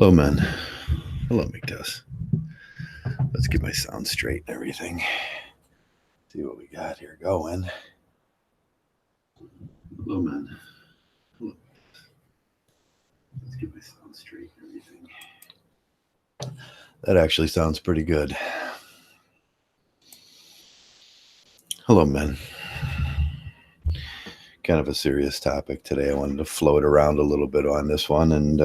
Hello, man. Hello, Mgtow. Let's get my sound straight and everything. See what we got here going. Hello, man. Hello. Let's get my sound straight and everything. That actually sounds pretty good. Hello, men. Kind of a serious topic today. I wanted to float around a little bit on this one. And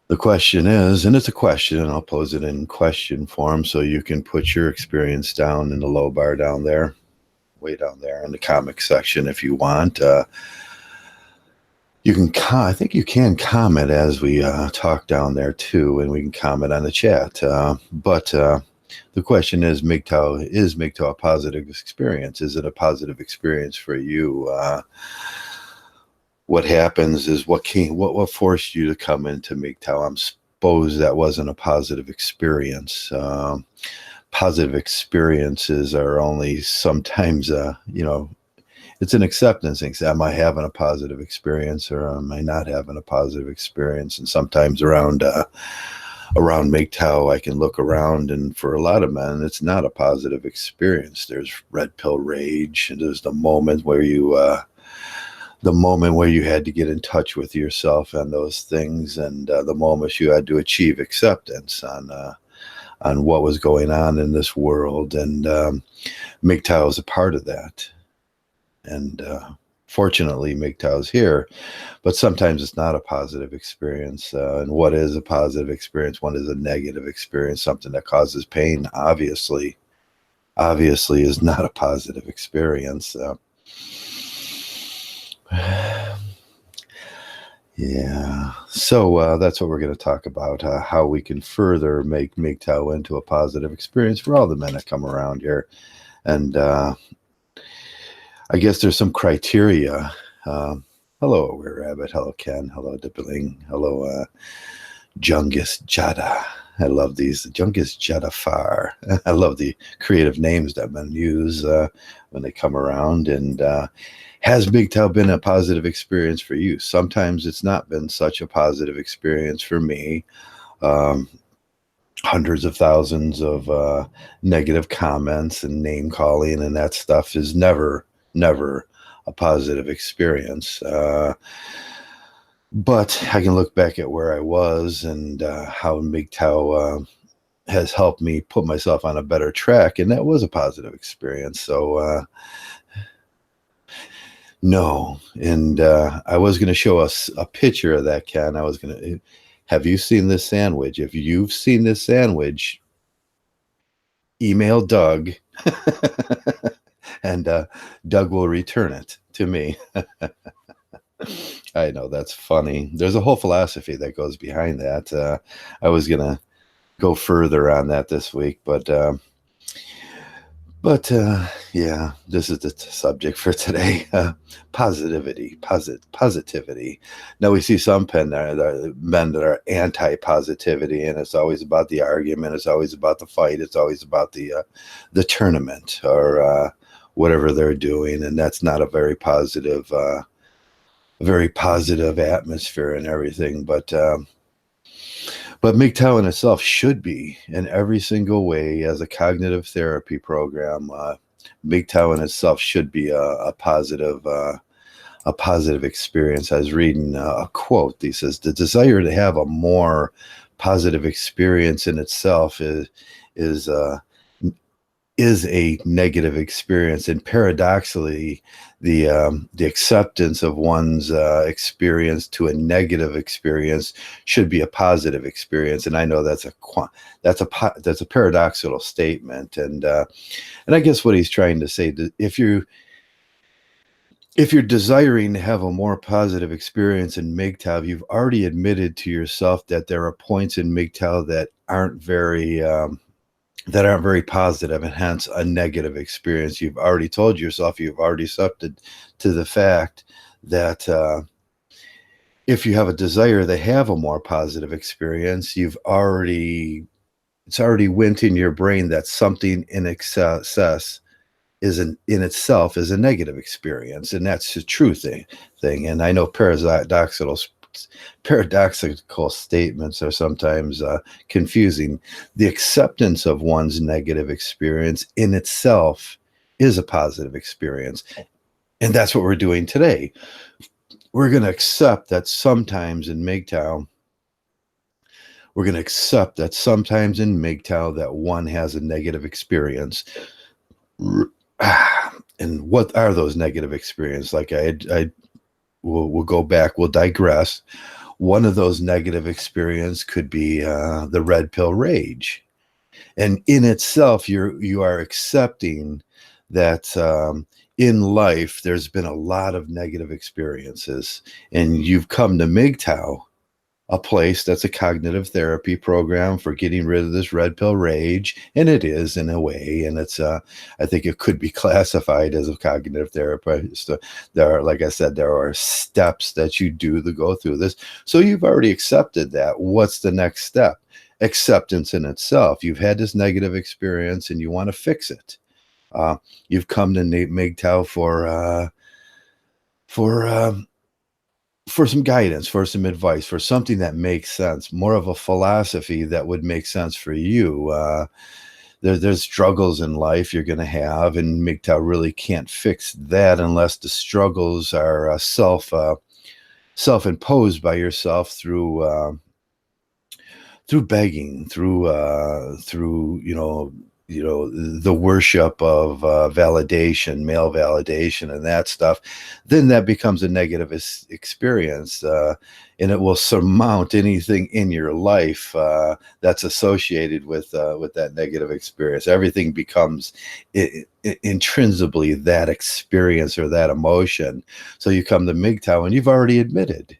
the question is, and it's a question, and I'll pose it in question form so you can put your experience down in the low bar down there, way down there in the comic section if you want. You can, I think you can comment as we talk down there too, and we can comment on the chat. But the question is Mgtow a positive experience? Is it a positive experience for you? What happens is what forced you to come into Mgtow? I'm suppose that wasn't a positive experience. Positive experiences are only sometimes, it's an acceptance thing. Am I having a positive experience or am I not having a positive experience? And sometimes around Mgtow, I can look around, and for a lot of men, it's not a positive experience. There's red pill rage. There's the moment where you had to get in touch with yourself and those things, and the moment you had to achieve acceptance on what was going on in this world. And Mgtow is a part of that. And fortunately, Mgtow is here, but sometimes it's not a positive experience. And what is a positive experience? What is a negative experience? Something that causes pain, obviously is not a positive experience. Yeah, so that's what we're going to talk about, how we can further make Mgtow into a positive experience for all the men that come around here. And I guess there's some criteria. Hello, Aware Rabbit. Hello, Ken. Hello, Dibbling. Hello, Jungus Jada. I love these. Jungus Jadafar. I love the creative names that men use when they come around. And has Mgtow been a positive experience for you? Sometimes it's not been such a positive experience for me. Hundreds of thousands of negative comments and name calling and that stuff is never a positive experience. But I can look back at where I was and how Mgtow has helped me put myself on a better track, and that was a positive experience. So no, and I was going to show us a picture of that, Ken. I was going to, have you seen this sandwich? If you've seen this sandwich, email Doug. And Doug will return it to me. I know, that's funny. There's a whole philosophy that goes behind that. I was going to go further on that this week, but yeah, this is the subject for today. Positivity. Now we see some men that are anti-positivity, and it's always about the argument. It's always about the fight. It's always about the tournament or whatever they're doing, and that's not a very positive atmosphere and everything. But Mgtow in itself should be, in every single way, as a cognitive therapy program, Mgtow in itself should be a positive experience. I was reading a quote. He says, the desire to have a more positive experience in itself is a negative experience, and paradoxically, the acceptance of one's experience to a negative experience should be a positive experience. And I know that's a paradoxical statement, and I guess what he's trying to say, that if you're desiring to have a more positive experience in Mgtow, you've already admitted to yourself that there are points in Mgtow that aren't very positive, and hence a negative experience. You've already told yourself, you've already accepted to the fact that if you have a desire to have a more positive experience, it's already went in your brain that something in excess in itself is a negative experience, and that's the true thing. And I know paradoxical paradoxical statements are sometimes confusing. The acceptance of one's negative experience in itself is a positive experience. And that's what we're doing today. We're going to accept that sometimes in Mgtow, that one has a negative experience. And what are those negative experiences? Like we'll go back, we'll digress. One of those negative experiences could be the red pill rage. And in itself, you are accepting that in life, there's been a lot of negative experiences, and you've come to Mgtow, a place that's a cognitive therapy program for getting rid of this red pill rage. And it is, in a way, and it's I think it could be classified as a cognitive therapist. There are, like I said, there are steps that you do to go through this. So you've already accepted that. What's the next step? Acceptance in itself. You've had this negative experience and you want to fix it. You've come to Mgtow for some guidance, for some advice, for something that makes sense, more of a philosophy that would make sense for you. There's struggles in life you're going to have, and Mgtow really can't fix that unless the struggles are self-imposed by yourself through begging, through the worship of validation, male validation, and that stuff. Then that becomes a negative experience, and it will surmount anything in your life that's associated with that negative experience. Everything becomes intrinsically that experience or that emotion. So you come to Mgtow and you've already admitted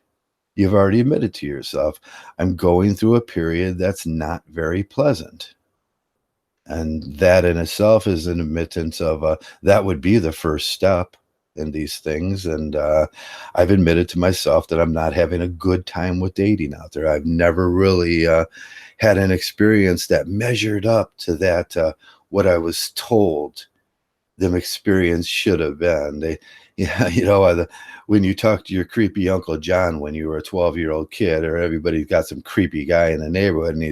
to yourself, I'm going through a period that's not very pleasant. And that in itself is an admittance of that would be the first step in these things. And I've admitted to myself that I'm not having a good time with dating out there. I've never really had an experience that measured up to that, what I was told them experience should have been. When you talk to your creepy Uncle John when you were a 12-year-old kid, or everybody's got some creepy guy in the neighborhood, and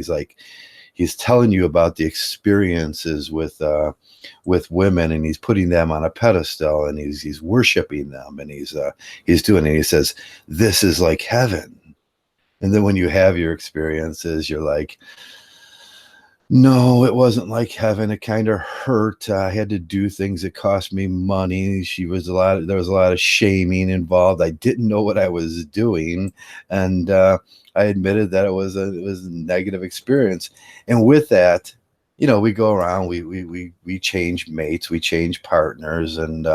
he's telling you about the experiences with women, and he's putting them on a pedestal, and he's worshiping them, and he's doing it. He says, this is like heaven. And then when you have your experiences, you're like, no, it wasn't like heaven. It kind of hurt. I had to do things that cost me money. There was a lot of shaming involved. I didn't know what I was doing. And I admitted that it was a negative experience. And with that, we go around, we change mates, we change partners, and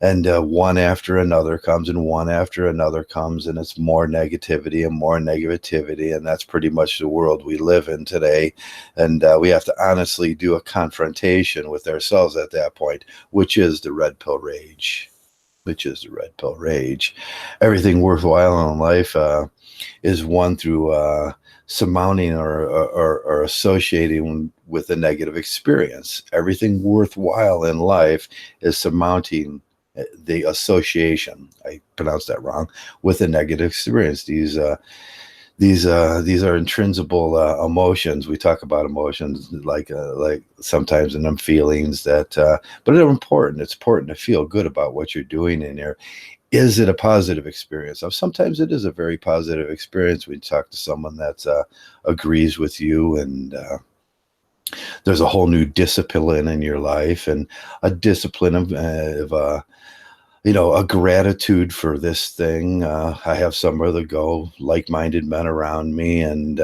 one after another comes, and one after another comes, and it's more negativity and more negativity. And that's pretty much the world we live in today. And we have to honestly do a confrontation with ourselves at that point, which is the red pill rage. Everything worthwhile in life is won through surmounting or associating with a negative experience. Everything worthwhile in life is surmounting the association, I pronounced that wrong, with a negative experience. These are intrinsical emotions. We talk about emotions like sometimes in them feelings that, but they're important. It's important to feel good about what you're doing in there. Is it a positive experience? Sometimes it is a very positive experience. We talk to someone that agrees with you, and there's a whole new discipline in your life, and a discipline of a gratitude for this thing. I have somewhere to go, like-minded men around me, and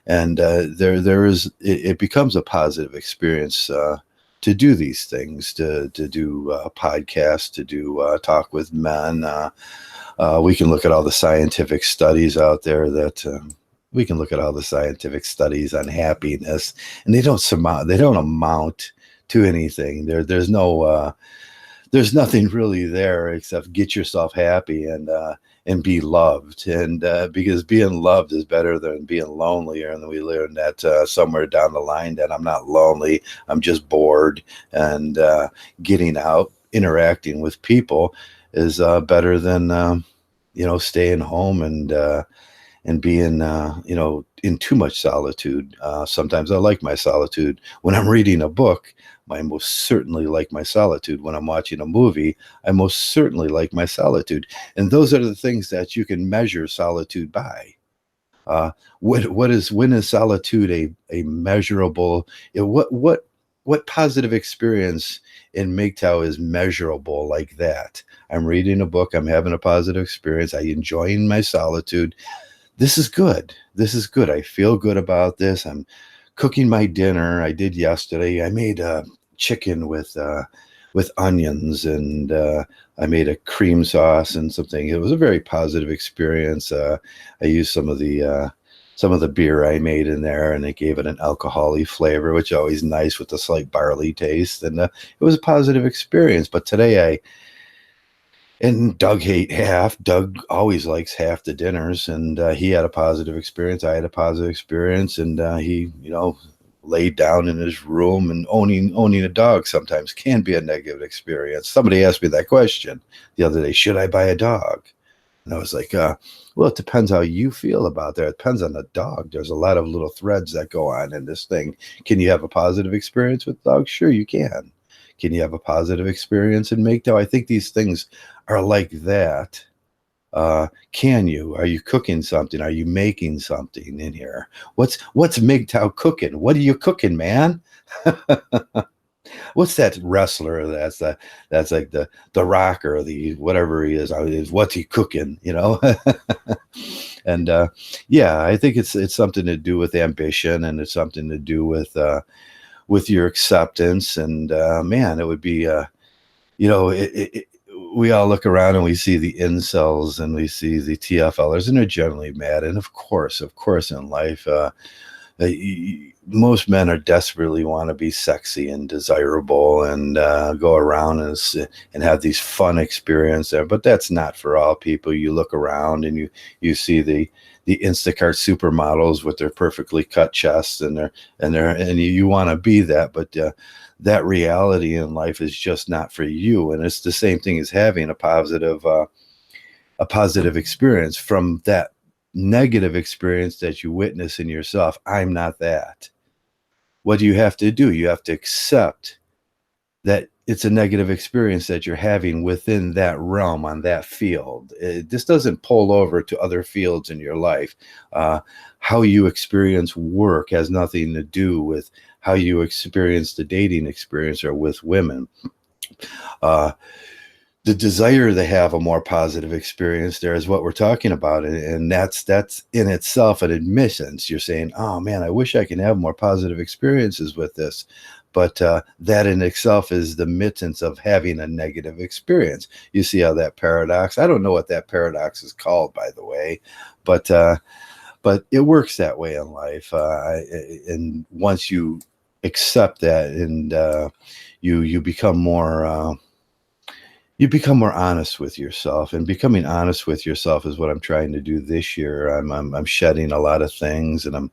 it becomes a positive experience to do these things, to do podcasts, to do talk with men. We can look at all the scientific studies out there we can look at all the scientific studies on happiness, and they don't amount to anything. There's nothing really there except get yourself happy and be loved. And because being loved is better than being lonely. And we learn that somewhere down the line that I'm not lonely, I'm just bored. And getting out, interacting with people is better than staying home and being, in too much solitude. Sometimes I like my solitude. When I'm reading a book, I most certainly like my solitude. When I'm watching a movie, I most certainly like my solitude. And those are the things that you can measure solitude by. Uh, when is solitude a measurable? What positive experience in Mgtow is measurable like that? I'm reading a book. I'm having a positive experience. I enjoying my solitude. This is good. This is good. I feel good about this. I'm cooking my dinner. I did yesterday. I made chicken with onions, and I made a cream sauce and something. It was a very positive experience. I used some of the beer I made in there, and it gave it an alcoholic flavor, which is always nice with the slight barley taste. And it was a positive experience. But today and Doug ate half. Doug always likes half the dinners, and he had a positive experience. I had a positive experience, and he, laid down in his room. And owning a dog sometimes can be a negative experience. Somebody asked me that question the other day: should I buy a dog? And I was like, well, it depends how you feel about that. It depends on the dog. There's a lot of little threads that go on in this thing. Can you have a positive experience with dogs? Sure, you can. Can you have a positive experience in Mgtow? I think these things are like that. Can you? Are you cooking something? Are you making something in here? What's Mgtow cooking? What are you cooking, man? What's that wrestler? That's like the rocker, the whatever he is. What's he cooking? And yeah, I think it's something to do with ambition, and it's something to do with your acceptance. And man, it would be we all look around and we see the incels and we see the TFLers, and they're generally mad. And of course, in life, most men are desperately want to be sexy and desirable and go around and have these fun experiences. But that's not for all people. You look around and you see the Instacart supermodels with their perfectly cut chests, and you want to be that, but that reality in life is just not for you. And it's the same thing as having a positive experience from that negative experience that you witness in yourself. I'm not that. What do you have to do? You have to accept that it's a negative experience that you're having within that realm on that field. This doesn't pull over to other fields in your life. How you experience work has nothing to do with how you experience the dating experience or with women. The desire to have a more positive experience there is what we're talking about, and that's in itself an admittance. You're saying, oh man, I wish I can have more positive experiences with this. But that in itself is the admittance of having a negative experience. You see how that paradox, I don't know what that paradox is called, by the way, but it works that way in life. And once you accept that, and you become more honest with yourself. And becoming honest with yourself is what I'm trying to do this year. I'm shedding a lot of things, and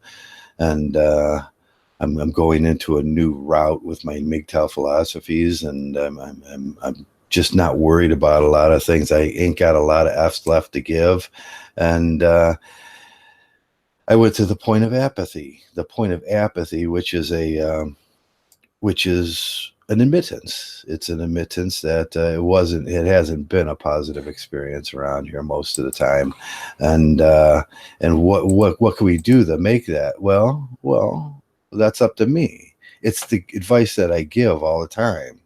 I'm going into a new route with my Mgtow philosophies, and I'm just not worried about a lot of things. I ain't got a lot of F's left to give, and I went to the point of apathy. The point of apathy, which is an admittance. It's an admittance that it hasn't been a positive experience around here most of the time. And what can we do to make that? Well, that's up to me. It's the advice that I give all the time.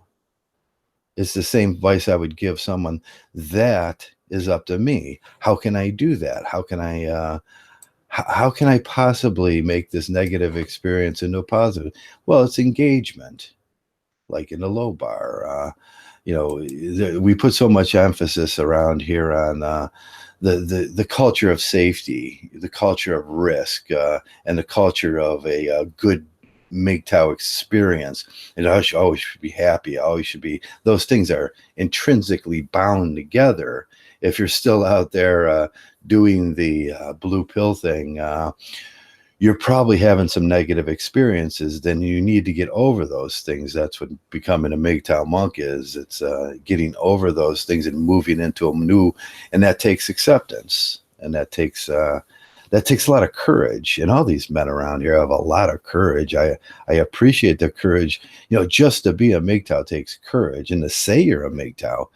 It's the same advice I would give someone. That is up to me. How can I do that? How can I possibly make this negative experience into a positive? Well, it's engagement, like in the low bar. We put so much emphasis around here on the culture of safety, the culture of risk, and the culture of a good Mgtow experience. And I always should be happy. I always should be. Those things are intrinsically bound together. If you're still out there doing the blue pill thing, you're probably having some negative experiences, then you need to get over those things. That's what becoming a Mgtow monk is. It's getting over those things and moving into a new, and that takes acceptance, and that takes a lot of courage. And all these men around here have a lot of courage. I appreciate the courage. Just to be a Mgtow takes courage, and to say you're a Mgtow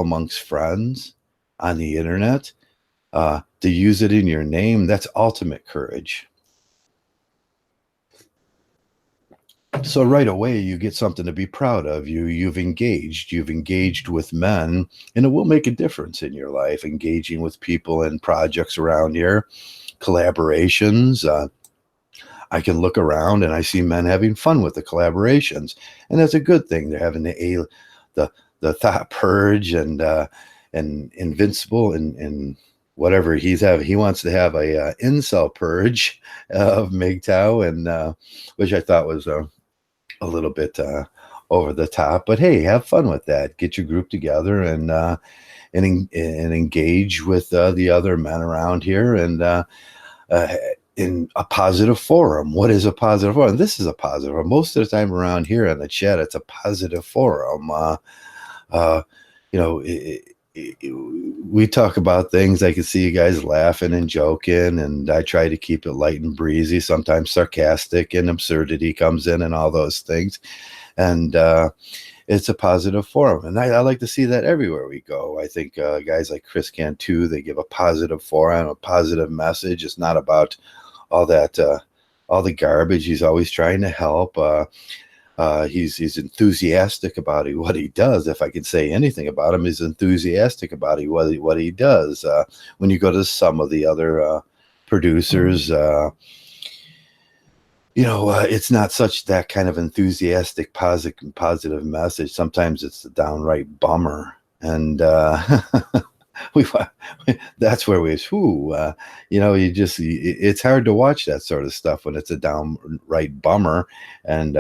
amongst friends on the internet, to use it in your name, that's ultimate courage. So right away, you get something to be proud of. You've engaged with men, and it will make a difference in your life. Engaging with people and projects around here, collaborations. I can look around and I see men having fun with the collaborations, and that's a good thing. They're having the thought purge and invincible and whatever he wants to have a incel purge of Mgtow, and which I thought was a little bit over the top. But hey, have fun with that. Get your group together and engage with the other men around here, and in a positive forum. What is a positive forum? This is a positive forum. Most of the time around here in the chat, it's a positive forum. We talk about things. I can see you guys laughing and joking, and I try to keep it light and breezy. Sometimes sarcastic and absurdity comes in and all those things. And it's a positive forum. And I like to see that everywhere we go. I think guys like Chris Cantu, they give a positive forum, a positive message. It's not about all that, all the garbage. He's always trying to help. He's enthusiastic about what he does. If I could say anything about him, he's enthusiastic about what he does. When you go to some of the other producers, it's not such that kind of enthusiastic, positive message. Sometimes it's a downright bummer, and that's where it's hard to watch that sort of stuff when it's a downright bummer, and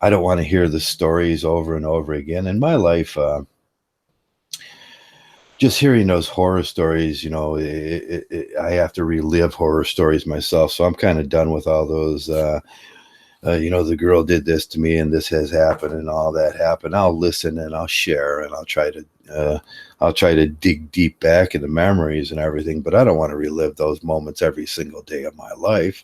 I don't want to hear the stories over and over again. In my life, just hearing those horror stories, I have to relive horror stories myself. So I'm kind of done with all those, the girl did this to me and this has happened and all that happened. I'll listen and I'll share and I'll try to dig deep back into memories and everything, but I don't want to relive those moments every single day of my life.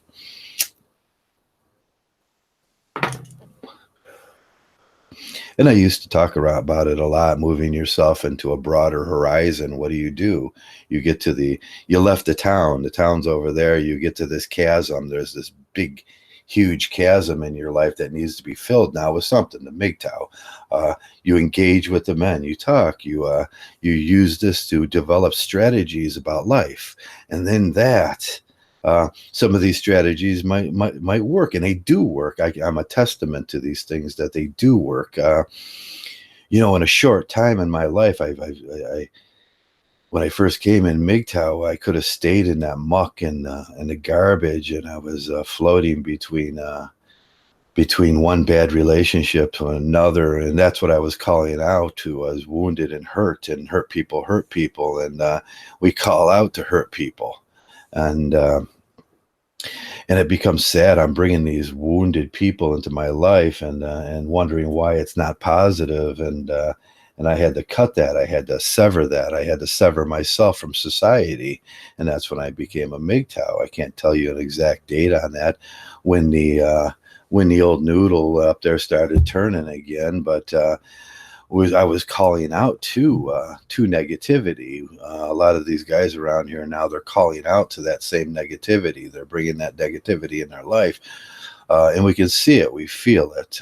And I used to talk about it a lot, moving yourself into a broader horizon. What do? You left the town's over there, you get to this chasm. There's this big, huge chasm in your life that needs to be filled now with something, the Mgtow. You engage with the men, you talk, you use this to develop strategies about life. And then some of these strategies might work, and they do work. I'm a testament to these things that they do work. In a short time in my life, when I first came in Mgtow, I could have stayed in that muck and the garbage, and I was floating between one bad relationship to another, and that's what I was calling out to. I was wounded and hurt people, and we call out to hurt people. And it becomes sad. I'm bringing these wounded people into my life and wondering why it's not positive. And I had to cut that. I had to sever that. I had to sever myself from society. And that's when I became a Mgtow. I can't tell you an exact date on that, when the old noodle up there started turning again. But I was calling out to negativity. A lot of these guys around here now, they're calling out to that same negativity. They're bringing that negativity in their life, and we can see it. We feel it.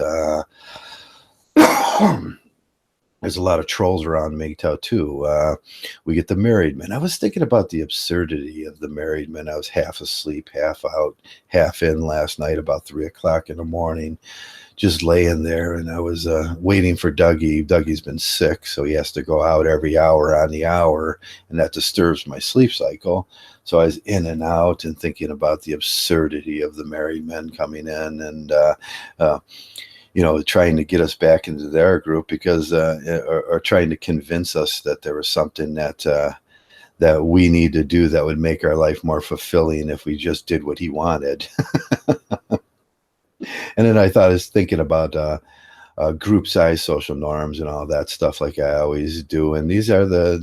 There's a lot of trolls around Mgtow too. We get the married men. I was thinking about the absurdity of the married men. I was half asleep, half out, half in last night, about 3:00 in the morning, just laying there, and I was waiting for Dougie. Dougie's been sick, so he has to go out every hour on the hour, and that disturbs my sleep cycle. So I was in and out and thinking about the absurdity of the married men coming in and trying to get us back into their group, because or trying to convince us that there was something that that we need to do that would make our life more fulfilling if we just did what he wanted. And then I was thinking about group size social norms and all that stuff, like I always do. And these are the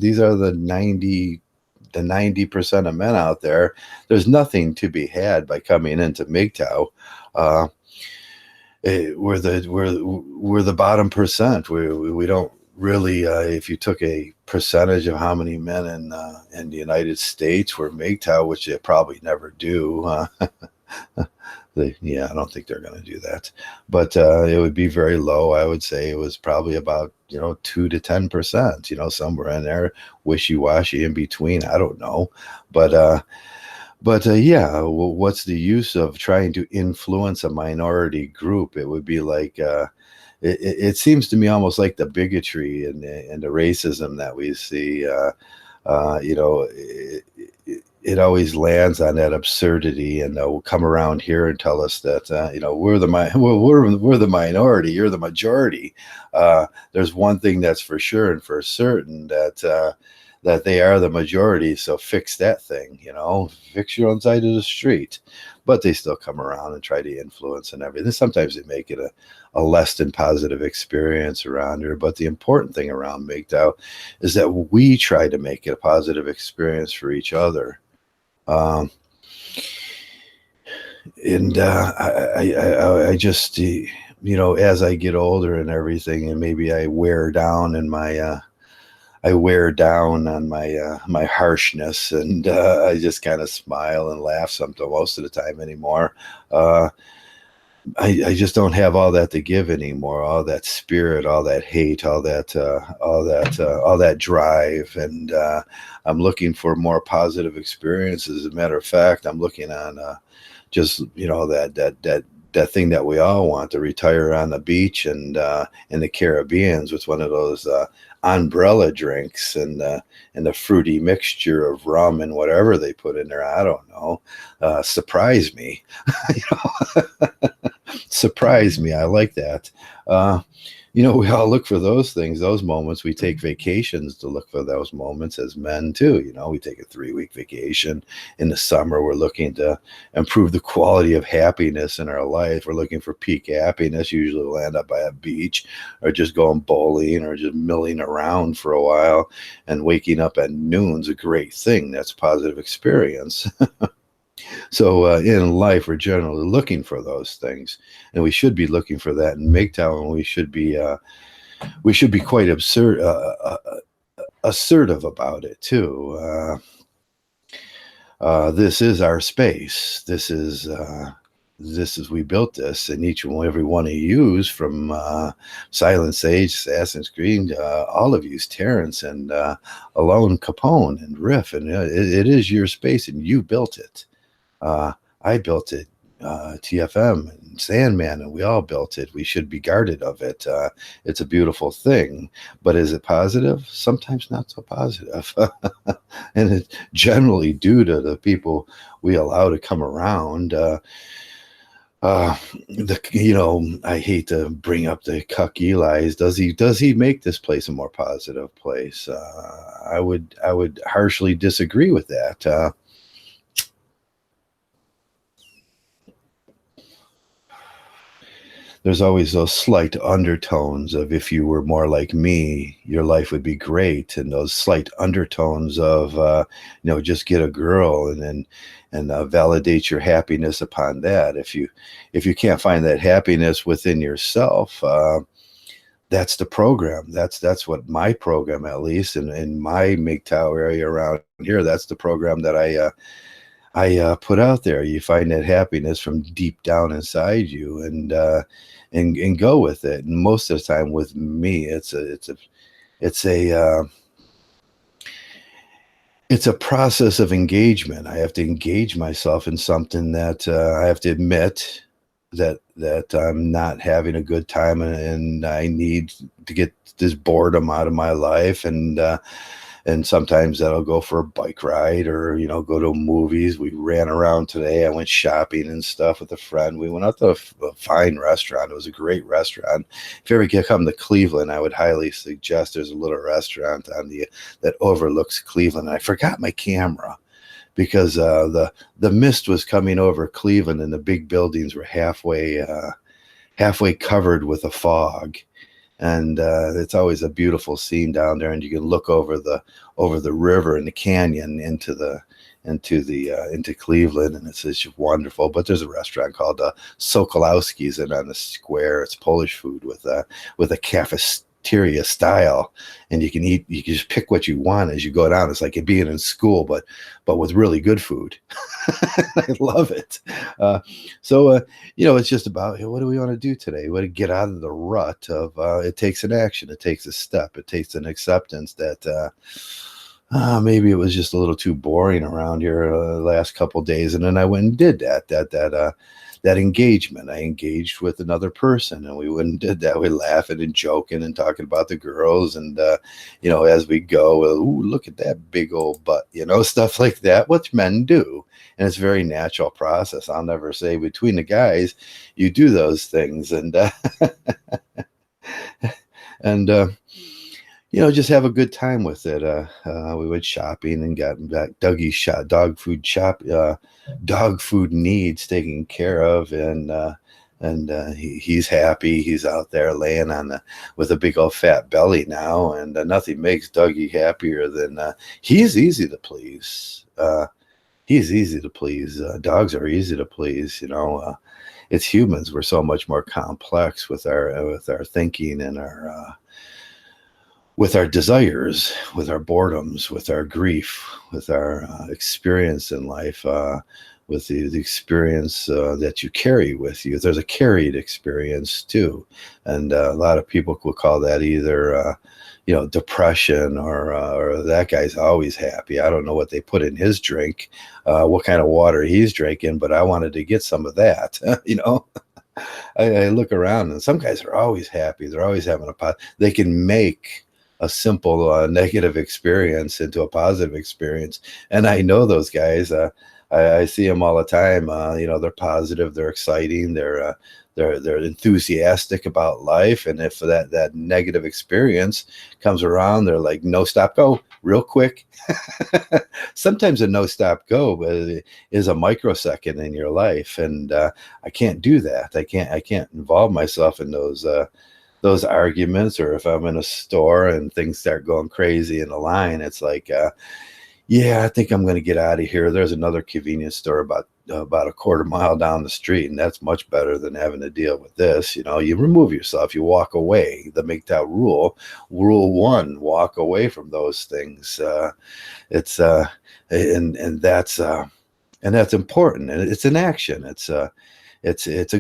90% of men out there. There's nothing to be had by coming into Mgtow. Uh, we're the bottom percent. We don't really. If you took a percentage of how many men in the United States were Mgtow, which they probably never do. Yeah, I don't think they're going to do that, but it would be very low. I would say it was probably about 2 to 10%. Somewhere in there, wishy washy in between. I don't know, but yeah, well, what's the use of trying to influence a minority group? It would be like it seems to me almost like the bigotry and the racism that we see. Uh, you know, it, it always lands on that absurdity, and they'll come around here and tell us that we're the minority, you're the majority. There's one thing that's for sure and for certain, that they are the majority. So fix that thing, fix your own side of the street. But they still come around and try to influence and everything. Sometimes they make it a less than positive experience around here. But the important thing around Mgtow is that we try to make it a positive experience for each other. Um, and I just, as I get older and everything, and maybe I wear down in my I wear down on my harshness, and I just kind of smile and laugh sometimes most of the time anymore. Uh, I just don't have all that to give anymore. All that spirit, all that hate, all that drive, and I'm looking for more positive experiences. As a matter of fact, I'm looking on just that thing that we all want, to retire on the beach and in the Caribbeans with one of those umbrella drinks, and the fruity mixture of rum and whatever they put in there. I don't know. Surprise me. Surprise me. I like that. Uh, we all look for those things, those moments. We take vacations to look for those moments as men too. We take a 3-week vacation in the summer. We're looking to improve the quality of happiness in our life. We're looking for peak happiness. Usually we'll end up by a beach, or just going bowling, or just milling around for a while, and waking up at noon's a great thing. That's a positive experience. So in life, we're generally looking for those things, and we should be looking for that in Mgtow, and we should be quite assertive about it too. This is our space. We built this, and each and every one of yous, from Silent Sage, Assassin's Creed, all of yous, Terrence, and Alone Capone and Riff, and it is your space, and you built it. I built it, TFM and Sandman, and we all built it. We should be guarded of it. It's a beautiful thing, but is it positive? Sometimes not so positive. And it's generally due to the people we allow to come around. I hate to bring up the cuck Eli's. Does he make this place a more positive place? I would harshly disagree with that. There's always those slight undertones of, if you were more like me, your life would be great, and those slight undertones of just get a girl, and validate your happiness upon that. If you can't find that happiness within yourself, that's the program. That's what my program, at least in my Mgtow area around here, that's the program that I put out there. You find that happiness from deep down inside you, and go with it. And most of the time, with me, it's a process of engagement. I have to engage myself in something that I have to admit that I'm not having a good time, and I need to get this boredom out of my life, and and sometimes that'll go for a bike ride or go to movies. We ran around today. I went shopping and stuff with a friend. We went out to a fine restaurant. It was a great restaurant. If you ever come to Cleveland, I would highly suggest there's a little restaurant on the that overlooks Cleveland. I forgot my camera because the mist was coming over Cleveland and the big buildings were halfway covered with a fog, and it's always a beautiful scene down there, and you can look over the river and the canyon into Cleveland, and it's just wonderful. But there's a restaurant called Sokolowski's, and on the square, it's Polish food with a cafeteria style, and you can just pick what you want as you go down. It's like it being in school, but with really good food. I love it. It's just about, what do we want to do today? We want to get out of the rut of it takes an action, it takes a step, it takes an acceptance that maybe it was just a little too boring around here the last couple of days, and then I went and did that engagement. I engaged with another person, and we went and did that. We laughing and joking and talking about the girls, and as we go, ooh, look at that big old butt, stuff like that, what men do. And it's a very natural process. I'll never say between the guys, you do those things, and and just have a good time with it. We went shopping and got Dougie's dog food needs taken care of, and he's happy. He's out there laying with a big old fat belly now, and nothing makes Dougie happier than he's easy to please. He's easy to please. Dogs are easy to please. It's humans. We're so much more complex with our thinking and our with our desires, with our boredoms, with our grief, with our experience in life, with the experience that you carry with you. There's a carried experience too, and a lot of people will call that either depression or that guy's always happy. I don't know what they put in his drink, what kind of water he's drinking, but I wanted to get some of that. I look around and some guys are always happy. They're always having they can make a simple negative experience into a positive experience. And I know those guys. I see them all the time. They're positive, they're exciting, they're enthusiastic about life. And if that negative experience comes around, they're like, no, stop, go real quick. Sometimes a no, stop, go is a microsecond in your life. And I can't do that. I can't involve myself in those arguments, or if I'm in a store and things start going crazy in the line, it's like, yeah, I think I'm going to get out of here. There's another convenience store about a quarter mile down the street, and that's much better than having to deal with this. You remove yourself, you walk away. The Mgtow rule 1, walk away from those things. It's and that's important, and it's an action. It's a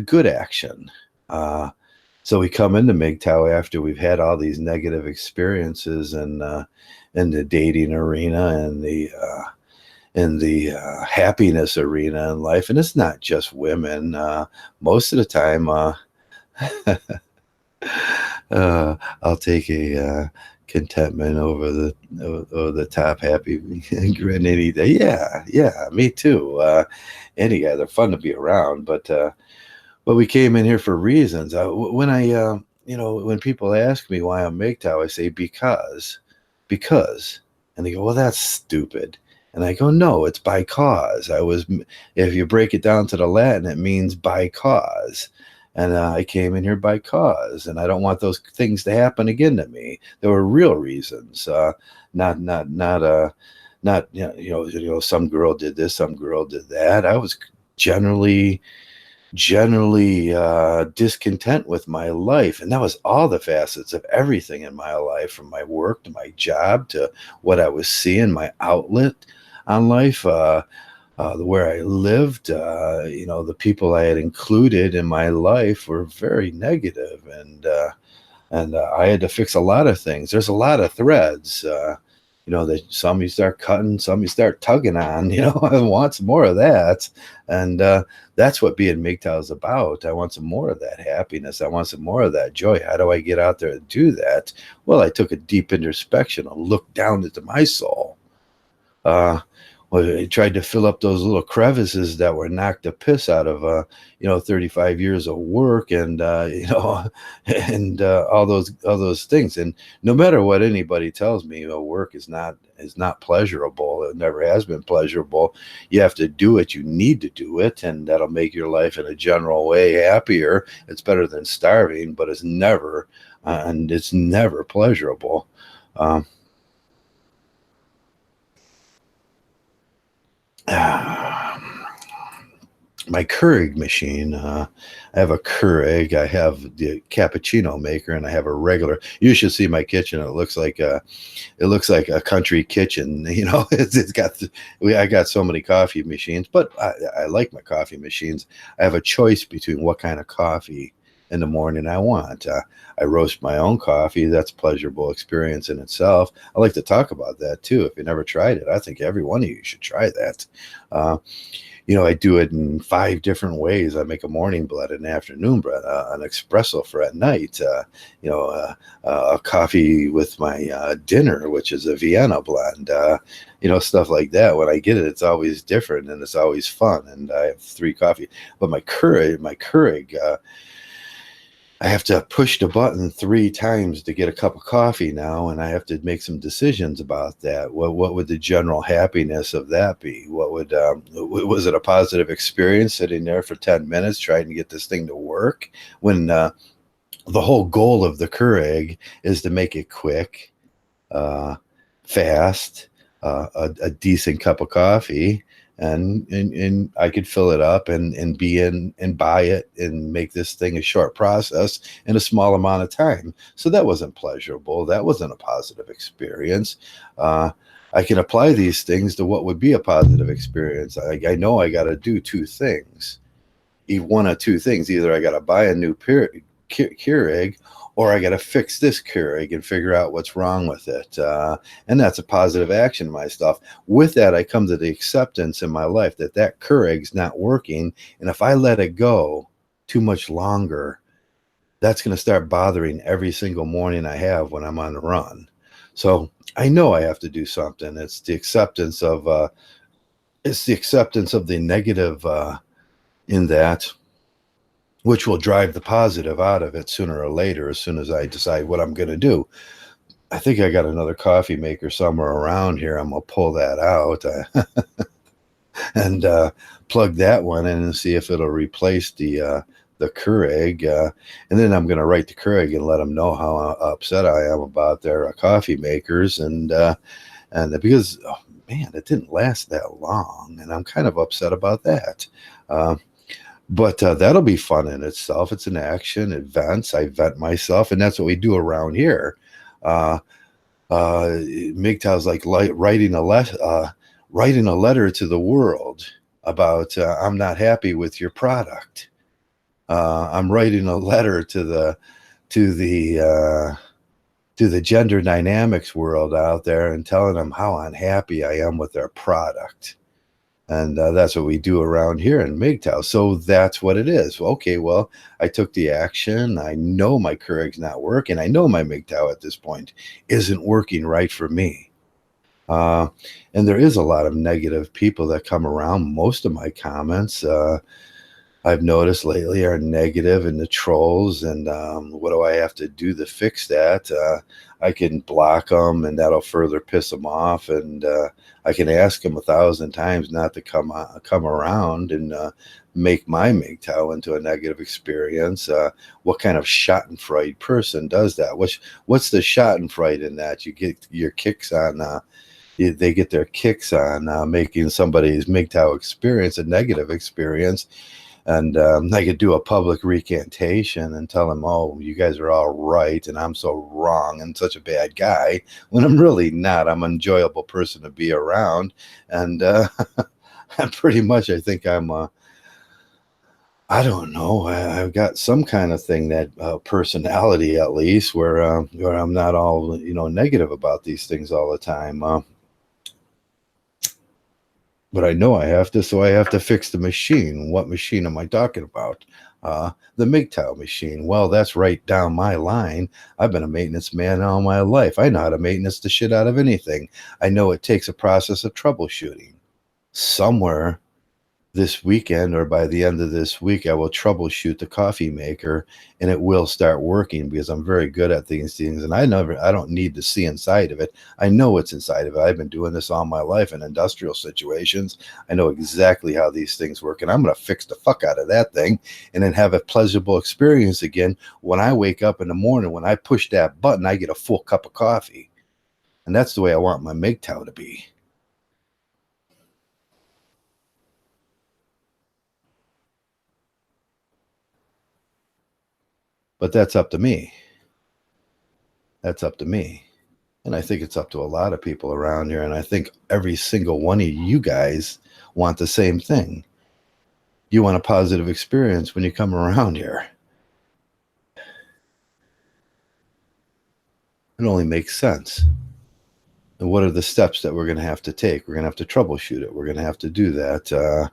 good action. So we come into Mgtow after we've had all these negative experiences in the dating arena and the happiness arena in life. And it's not just women. Most of the time, I'll take a contentment over the top happy grin any day. Yeah, me too. Any guy, they're fun to be around, but we came in here for reasons. When people ask me why I'm Mgtow, I say because, and they go, well, that's stupid. And I go, no, it's by cause. If you break it down to the Latin, it means by cause. And I came in here by cause, and I don't want those things to happen again to me. There were real reasons, not some girl did this, some girl did that. I was generally discontent with my life, and that was all the facets of everything in my life, from my work to my job to what I was seeing, my outlet on life, where I lived. The people I had included in my life were very negative, and I had to fix a lot of things. There's a lot of threads that some you start cutting, some you start tugging on. I want some more of that. And that's what being Mgtow is about. I want some more of that happiness. I want some more of that joy. How do I get out there and do that? Well, I took a deep introspection, a look down into my soul. uh, well, I tried to fill up those little crevices that were knocked the piss out of, 35 years of work, and and all those things. And no matter what anybody tells me, work is not pleasurable. It never has been pleasurable. You have to do it. You need to do it, and that'll make your life in a general way happier. It's better than starving, but it's never pleasurable. Um, my Keurig machine. I have a Keurig. I have the cappuccino maker, and I have a regular. You should see my kitchen. It looks like a country kitchen. It's got. I got so many coffee machines, but I like my coffee machines. I have a choice between what kind of coffee in the morning I want. I roast my own coffee. That's a pleasurable experience in itself. I like to talk about that too. If you never tried it, I think every one of you should try that. Uh, I do it in 5 different ways. I make a morning blend, an afternoon blend, an espresso for at night, a coffee with my dinner, which is a Vienna blend, stuff like that. When I get it, it's always different and it's always fun. And I have 3 coffee. But my Keurig, I have to push the button 3 times to get a cup of coffee now, and I have to make some decisions about that. What would the general happiness of that be? Was it a positive experience sitting there for 10 minutes trying to get this thing to work when the whole goal of the Keurig is to make it quick, uh, fast, a decent cup of coffee, and I could fill it up and be in and buy it and make this thing a short process in a small amount of time. So that wasn't pleasurable. That wasn't a positive experience. Uh, I can apply these things to what would be a positive experience. I know I got to do 2 things, one of 2 things. Either I got to buy a new Keurig, or I got to fix this Keurig and figure out what's wrong with it. And that's a positive action, my stuff. With that, I come to the acceptance in my life that Keurig's not working. And if I let it go too much longer, that's going to start bothering every single morning I have when I'm on the run. So I know I have to do something. It's the acceptance of the negative in that, which will drive the positive out of it sooner or later, as soon as I decide what I'm going to do. I think I got another coffee maker somewhere around here. I'm going to pull that out and plug that one in and see if it'll replace the Keurig. And then I'm going to write the Keurig and let them know how upset I am about their coffee makers. And because, oh, man, it didn't last that long. And I'm kind of upset about that. But that'll be fun in itself. It's an action. It vents. I vent myself, and that's what we do around here. Uh, Mgtow's like writing a letter to the world about I'm not happy with your product. I'm writing a letter to the to the gender dynamics world out there and telling them how unhappy I am with their product. And that's what we do around here in Mgtow. So that's what it is. Okay, well, I took the action. I know my Keurig's not working. I know my Mgtow at this point isn't working right for me. Uh, and there is a lot of negative people that come around. Most of my comments, I've noticed lately, are negative, and the trolls. And what do I have to do to fix that? I can block them, and that'll further piss them off. And I can ask them 1,000 times not to come around and make my Mgtow into a negative experience. What kind of Schadenfreude person does that? What's the Schadenfreude in that? You get your kicks on. They get their kicks on making somebody's Mgtow experience a negative experience. And I could do a public recantation and tell them, oh, you guys are all right, and I'm so wrong and such a bad guy, when I'm really not. I'm an enjoyable person to be around. And pretty much, I think I don't know. I've got some kind of thing that personality, at least, where I'm not all negative about these things all the time. But I know I have to, so I have to fix the machine. What machine am I talking about? The Mgtow machine. Well, that's right down my line. I've been a maintenance man all my life. I know how to maintenance the shit out of anything. I know it takes a process of troubleshooting. Somewhere this weekend or by the end of this week, I will troubleshoot the coffee maker and it will start working because I'm very good at these things. And I don't need to see inside of it. I know what's inside of it. I've been doing this all my life in industrial situations. I know exactly how these things work. And I'm going to fix the fuck out of that thing and then have a pleasurable experience again. When I wake up in the morning, when I push that button, I get a full cup of coffee. And that's the way I want my Mgtow to be. But that's up to me. That's up to me. And I think it's up to a lot of people around here. And I think every single one of you guys want the same thing. You want a positive experience when you come around here. It only makes sense. And what are the steps that we're going to have to take? We're going to have to troubleshoot it. We're going to have to do that.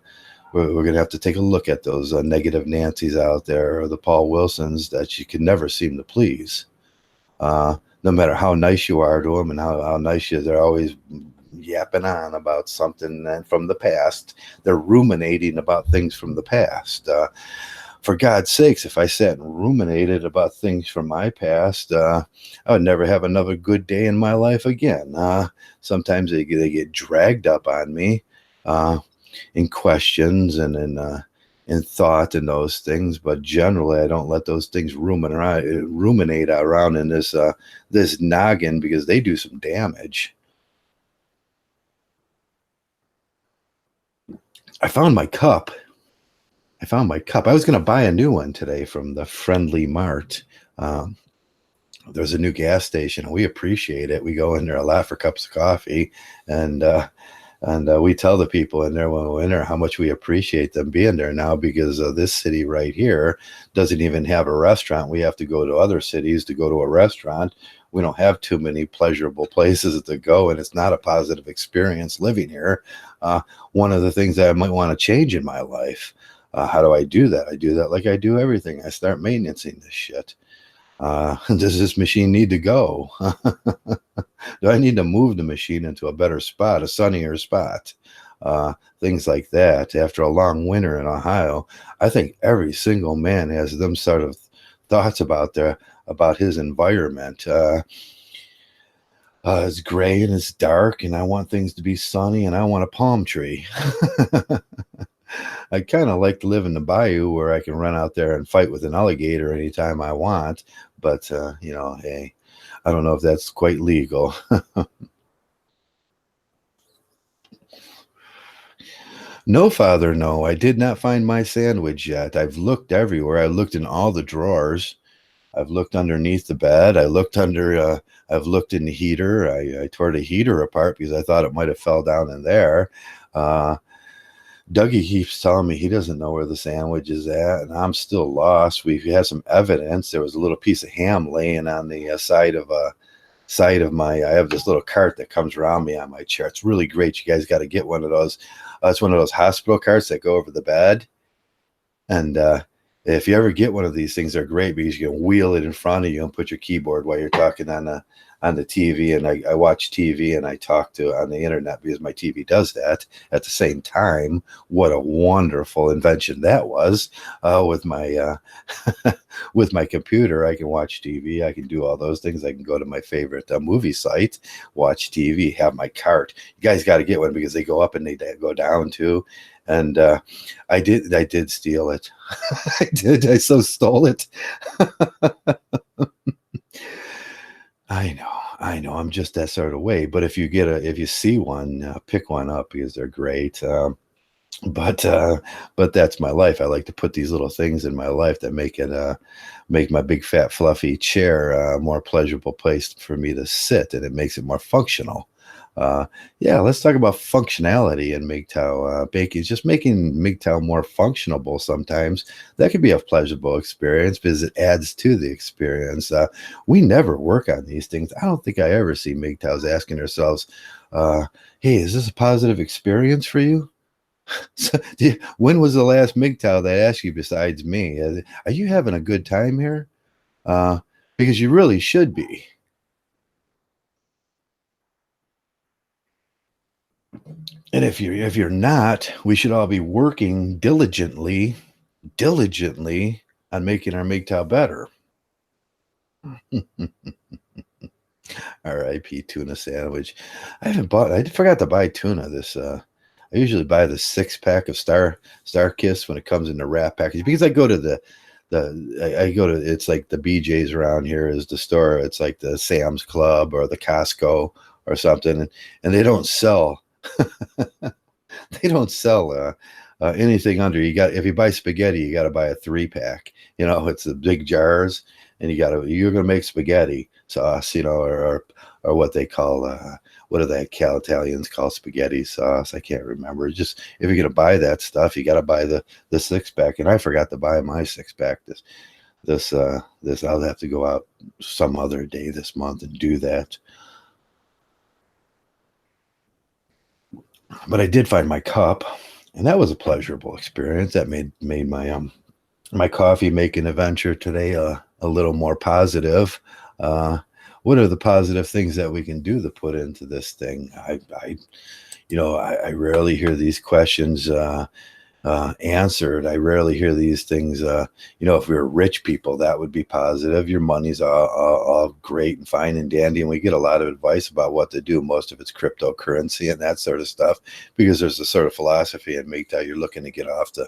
We're going to have to take a look at those negative Nancys out there or the Paul Wilsons that you can never seem to please. No matter how nice you are to them and how nice you, they're always yapping on about something from the past. They're ruminating about things from the past. For God's sakes, if I sat and ruminated about things from my past, I would never have another good day in my life again. Sometimes they get dragged up on me in questions and in thought and those things, but generally I don't let those things ruminate around in this noggin because they do some damage. I found my cup. I was going to buy a new one today from the Friendly Mart. Um, there's a new gas station, and we appreciate it. We go in there a lot for cups of coffee, and we tell the people in there when we're in there how much we appreciate them being there now because this city right here doesn't even have a restaurant. We have to go to other cities to go to a restaurant. We don't have too many pleasurable places to go, and it's not a positive experience living here. One of the things that I might want to change in my life. How do I do that? I do that like I do everything. I start maintaining this shit. Does this machine need to go? Do I need to move the machine into a better spot, a sunnier spot? Things like that. After a long winter in Ohio, I think every single man has them sort of thoughts about his environment. It's gray and it's dark, and I want things to be sunny, and I want a palm tree. I kind of like to live in the bayou where I can run out there and fight with an alligator anytime I want. But, hey, I don't know if that's quite legal. No, Father, no. I did not find my sandwich yet. I've looked everywhere. I looked in all the drawers. I've looked underneath the bed. I've looked in the heater. I tore the heater apart because I thought it might have fell down in there. Uh, Dougie keeps telling me he doesn't know where the sandwich is at, and I'm still lost. We have some evidence. There was a little piece of ham laying on the side of my. I have this little cart that comes around me on my chair. It's really great. You guys got to get one of those. It's one of those hospital carts that go over the bed, and if you ever get one of these things, they're great because you can wheel it in front of you and put your keyboard while you're talking on the TV. And I watch TV and I talk to on the internet because my TV does that at the same time. What a wonderful invention that was with my with my computer. I can watch TV. I can do all those things. I can go to my favorite movie site, watch TV, have my cart. You guys got to get one because they go up and they go down too. And I did steal it. I did. I so stole it. I know. I'm just that sort of way. But if you see one, pick one up because they're great. But but that's my life. I like to put these little things in my life that make my big fat fluffy chair a more pleasurable place for me to sit, and it makes it more functional. Uh, yeah, let's talk about functionality in Mgtow. Baking, just making Mgtow more functionable sometimes. That could be a pleasurable experience because it adds to the experience. We never work on these things. I don't think I ever see Mgtows asking ourselves, uh, hey, is this a positive experience for you? So, when was the last MGTOW that asked you besides me? Are you having a good time here? Uh, because you really should be. And if you're not, we should all be working diligently on making our MGTOW better. R.I.P. tuna sandwich. I haven't bought. I forgot to buy tuna. I usually buy the 6 pack of Star Kiss when it comes in the wrap package because I go to I go to it's like the BJ's around here is the store. It's like the Sam's Club or the Costco or something, and they don't sell anything under. You got if you buy spaghetti, you got to buy a 3 pack. It's the big jars, and you're gonna make spaghetti sauce, or what they call what do they Cal Italians call spaghetti sauce? I can't remember. Just if you're gonna buy that stuff, you got to buy the 6 pack. And I forgot to buy my 6 pack. This I'll have to go out some other day this month and do that. But I did find my cup, and that was a pleasurable experience. That made my coffee making adventure today a little more positive. Uh, what are the positive things that we can do to put into this thing? I rarely hear these questions answered. I rarely hear these things. If we were rich people, that would be positive. Your money's all great and fine and dandy, and we get a lot of advice about what to do. Most of it's cryptocurrency and that sort of stuff, because there's a sort of philosophy in MGTOW. You're looking to get off the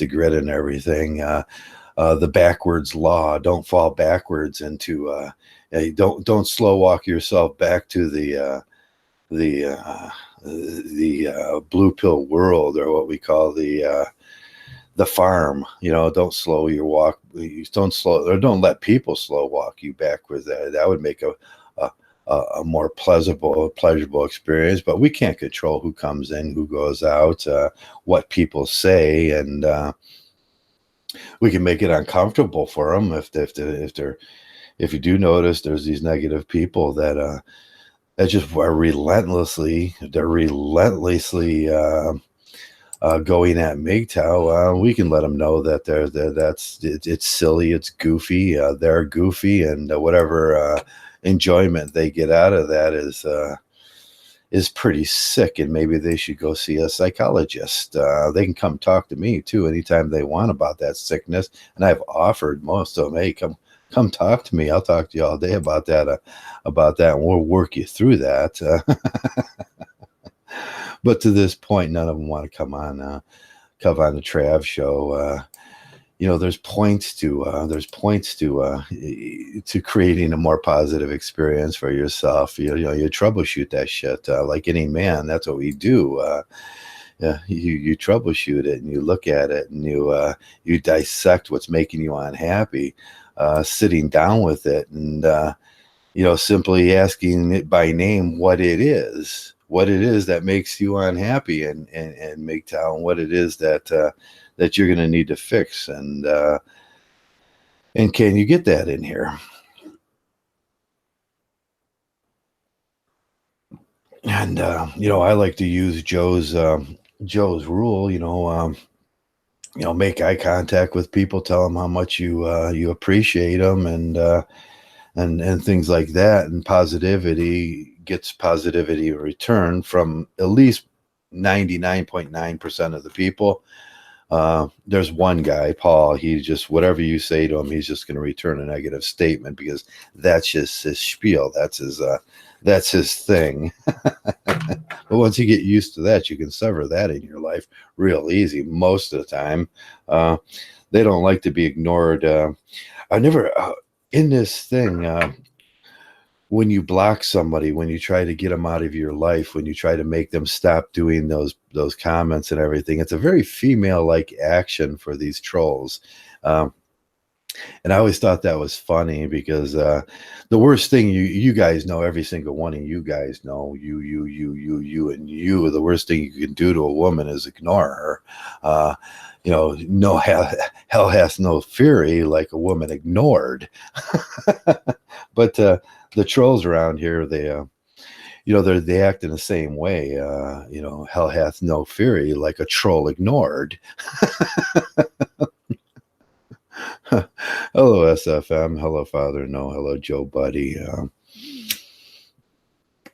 grid and everything. The backwards law: don't fall backwards into. Don't slow walk yourself back to the blue pill world, or what we call the farm. Don't slow your walk. Don't slow, or don't let people slow walk you backwards. That would make a more pleasurable experience. But we can't control who comes in, who goes out, what people say, and we can make it uncomfortable for them if you do notice there's these negative people that just are relentlessly going at Mgtow. We can let them know that it's silly, it's goofy, they're goofy, and whatever enjoyment they get out of that is pretty sick, and maybe they should go see a psychologist. They can come talk to me too anytime they want about that sickness, and I've offered most of them, hey, come talk to me. I'll talk to you all day about that, and we'll work you through that. But to this point, none of them want to come on the Trav show. There's points to creating a more positive experience for yourself. You troubleshoot that shit like any man. That's what we do. Yeah, you troubleshoot it, and you look at it, and you dissect what's making you unhappy, sitting down with it, and simply asking it by name what it is that makes you unhappy, and make town what it is that you're going to need to fix, and can you get that in here? And I like to use Joe's rule. Make eye contact with people, tell them how much you appreciate them, and things like that. And positivity gets positivity in return from at least 99.9% of the people. There's one guy, Paul. He just, whatever you say to him, he's just going to return a negative statement, because that's just his spiel. That's his thing. But once you get used to that, you can sever that in your life real easy. Most of the time, they don't like to be ignored. I never in this thing. When you block somebody, when you try to get them out of your life, when you try to make them stop doing those comments and everything, it's a very female-like action for these trolls. Um, And I always thought that was funny because the worst thing you guys know, every single one of you guys know, and you, the worst thing you can do to a woman is ignore her. Uh, no hell has no fury like a woman ignored. But the trolls around here, they act in the same way. Hell hath no fury like a troll ignored. Hello, SFM. Hello, Father. No, hello, Joe Buddy.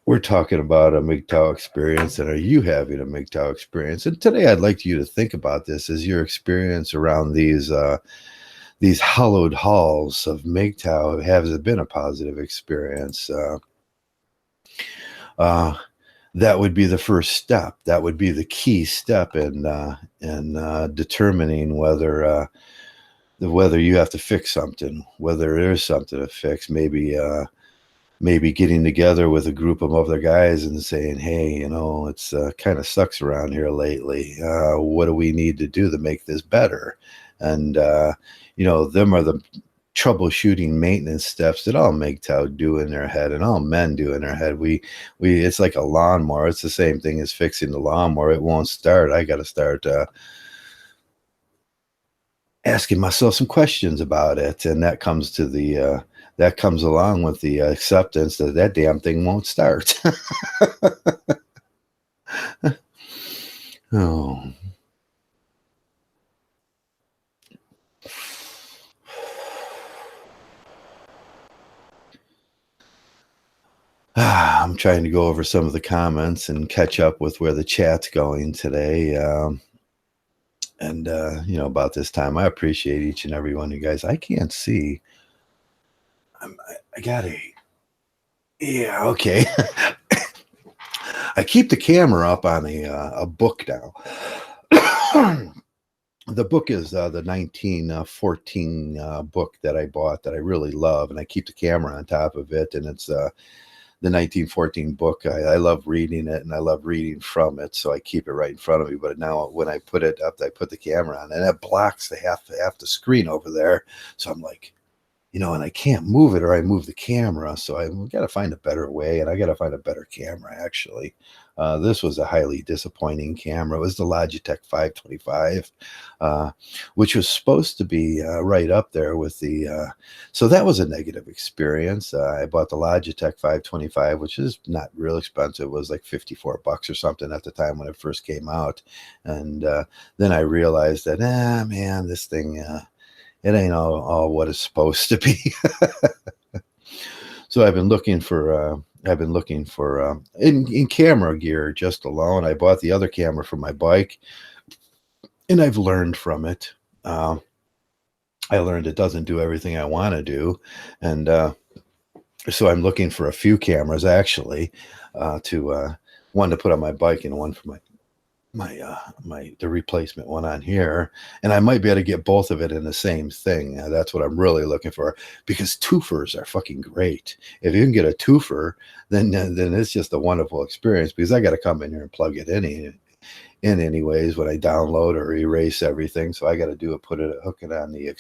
We're talking about a Mgtow experience, and are you having a Mgtow experience? And today, I'd like you to think about this as your experience around these hallowed halls of Mgtow. Has it been a positive experience? Uh, that would be the first step. That would be the key step in determining whether you have to fix something, whether there's something to fix. Maybe getting together with a group of other guys and saying, hey, it's kind of sucks around here lately. What do we need to do to make this better? And them are the troubleshooting maintenance steps that all MGTOW do in their head, and all men do in their head. We it's like a lawnmower. It's the same thing as fixing the lawnmower. It won't start. I got to start asking myself some questions about it, and that comes along with the acceptance that damn thing won't start. Oh. I'm trying to go over some of the comments and catch up with where the chat's going today. And about this time, I appreciate each and every one of you guys. I can't see. I got yeah, okay. I keep the camera up on a book now. The book is the 1914 book that I bought that I really love, and I keep the camera on top of it, and it's the 1914 book. I love reading it, and I love reading from it, so I keep it right in front of me. But now when I put it up, I put the camera on, and it blocks the half the screen over there. So I'm like, and I can't move it, or I move the camera. So I got to find a better way, and I got to find a better camera, actually. This was a highly disappointing camera. It was the Logitech 525, which was supposed to be right up there with so that was a negative experience. I bought the Logitech 525, which is not real expensive. It was like $54 or something at the time when it first came out. And then I realized that, man, this thing, it ain't all what it's supposed to be. So I've been looking for in camera gear just alone. I bought the other camera for my bike, and I've learned from it. I learned it doesn't do everything I want to do, and so I'm looking for a few cameras actually, to one to put on my bike and one for the replacement one on here, and I might be able to get both of it in the same thing. That's what I'm really looking for, because twofers are fucking great. If you can get a twofer, then it's just a wonderful experience, because I got to come in here and plug it in anyways when I download or erase everything. So I got to hook it on the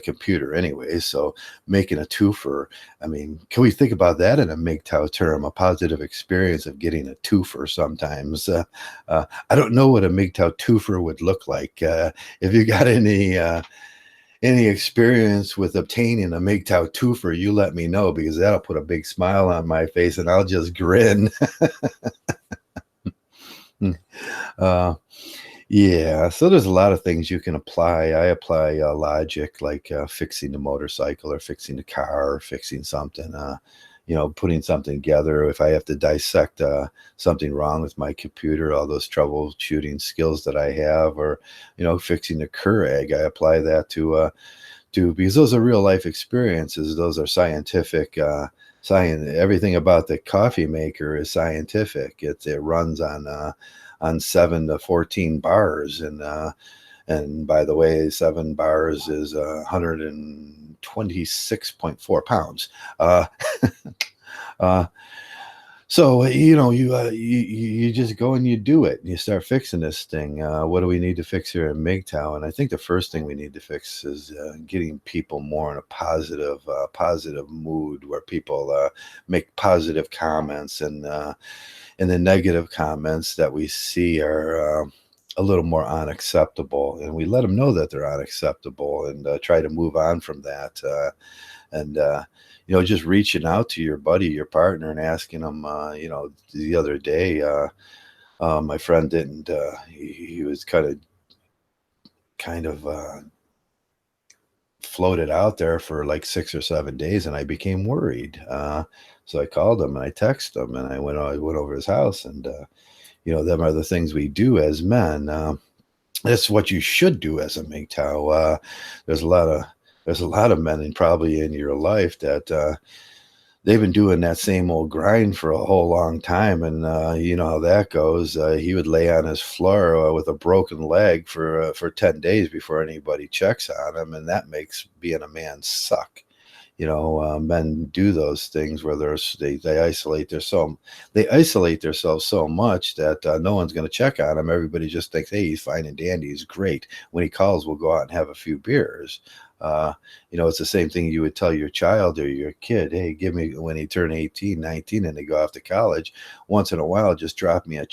computer anyways. So making a twofer, I mean, can we think about that in a Mgtow term, a positive experience of getting a twofer sometimes? I don't know what a Mgtow twofer would look like. If you got any experience with obtaining a Mgtow twofer, you let me know, because that'll put a big smile on my face and I'll just grin. Yeah, so there's a lot of things you can apply. I apply logic, like fixing the motorcycle or fixing the car or fixing something, putting something together. If I have to dissect something wrong with my computer, all those troubleshooting skills that I have, or, fixing the Keurig, I apply that to because those are real life experiences. Those are scientific. Everything about the coffee maker is scientific. It runs on 7 to 14 bars, and by the way, 7 bars is 126.4 pounds. Uh, So, you just go and you do it, and you start fixing this thing. What do we need to fix here in MGTOW? And I think the first thing we need to fix is getting people more in a positive mood, where people make positive comments, and the negative comments that we see are a little more unacceptable, and we let them know that they're unacceptable, and try to move on from that. And just reaching out to your buddy, your partner, and asking them. The other day, my friend didn't. He was kind of floated out there for like 6 or 7 days, and I became worried. So I called him and I texted him, and I went over his house, and them are the things we do as men. That's what you should do as a MGTOW. There's a lot of there's a lot of men, and probably in your life, that they've been doing that same old grind for a whole long time, and you know how that goes. He would lay on his floor with a broken leg for 10 days before anybody checks on him, and that makes being a man suck. Men do those things where they isolate themselves so much that no one's going to check on him. Everybody just thinks, hey, he's fine and dandy, he's great. When he calls, we'll go out and have a few beers. uh, it's the same thing you would tell your child or your kid. Hey, give me, when he turn 18, 19, and they go off to college, once in a while, just drop me a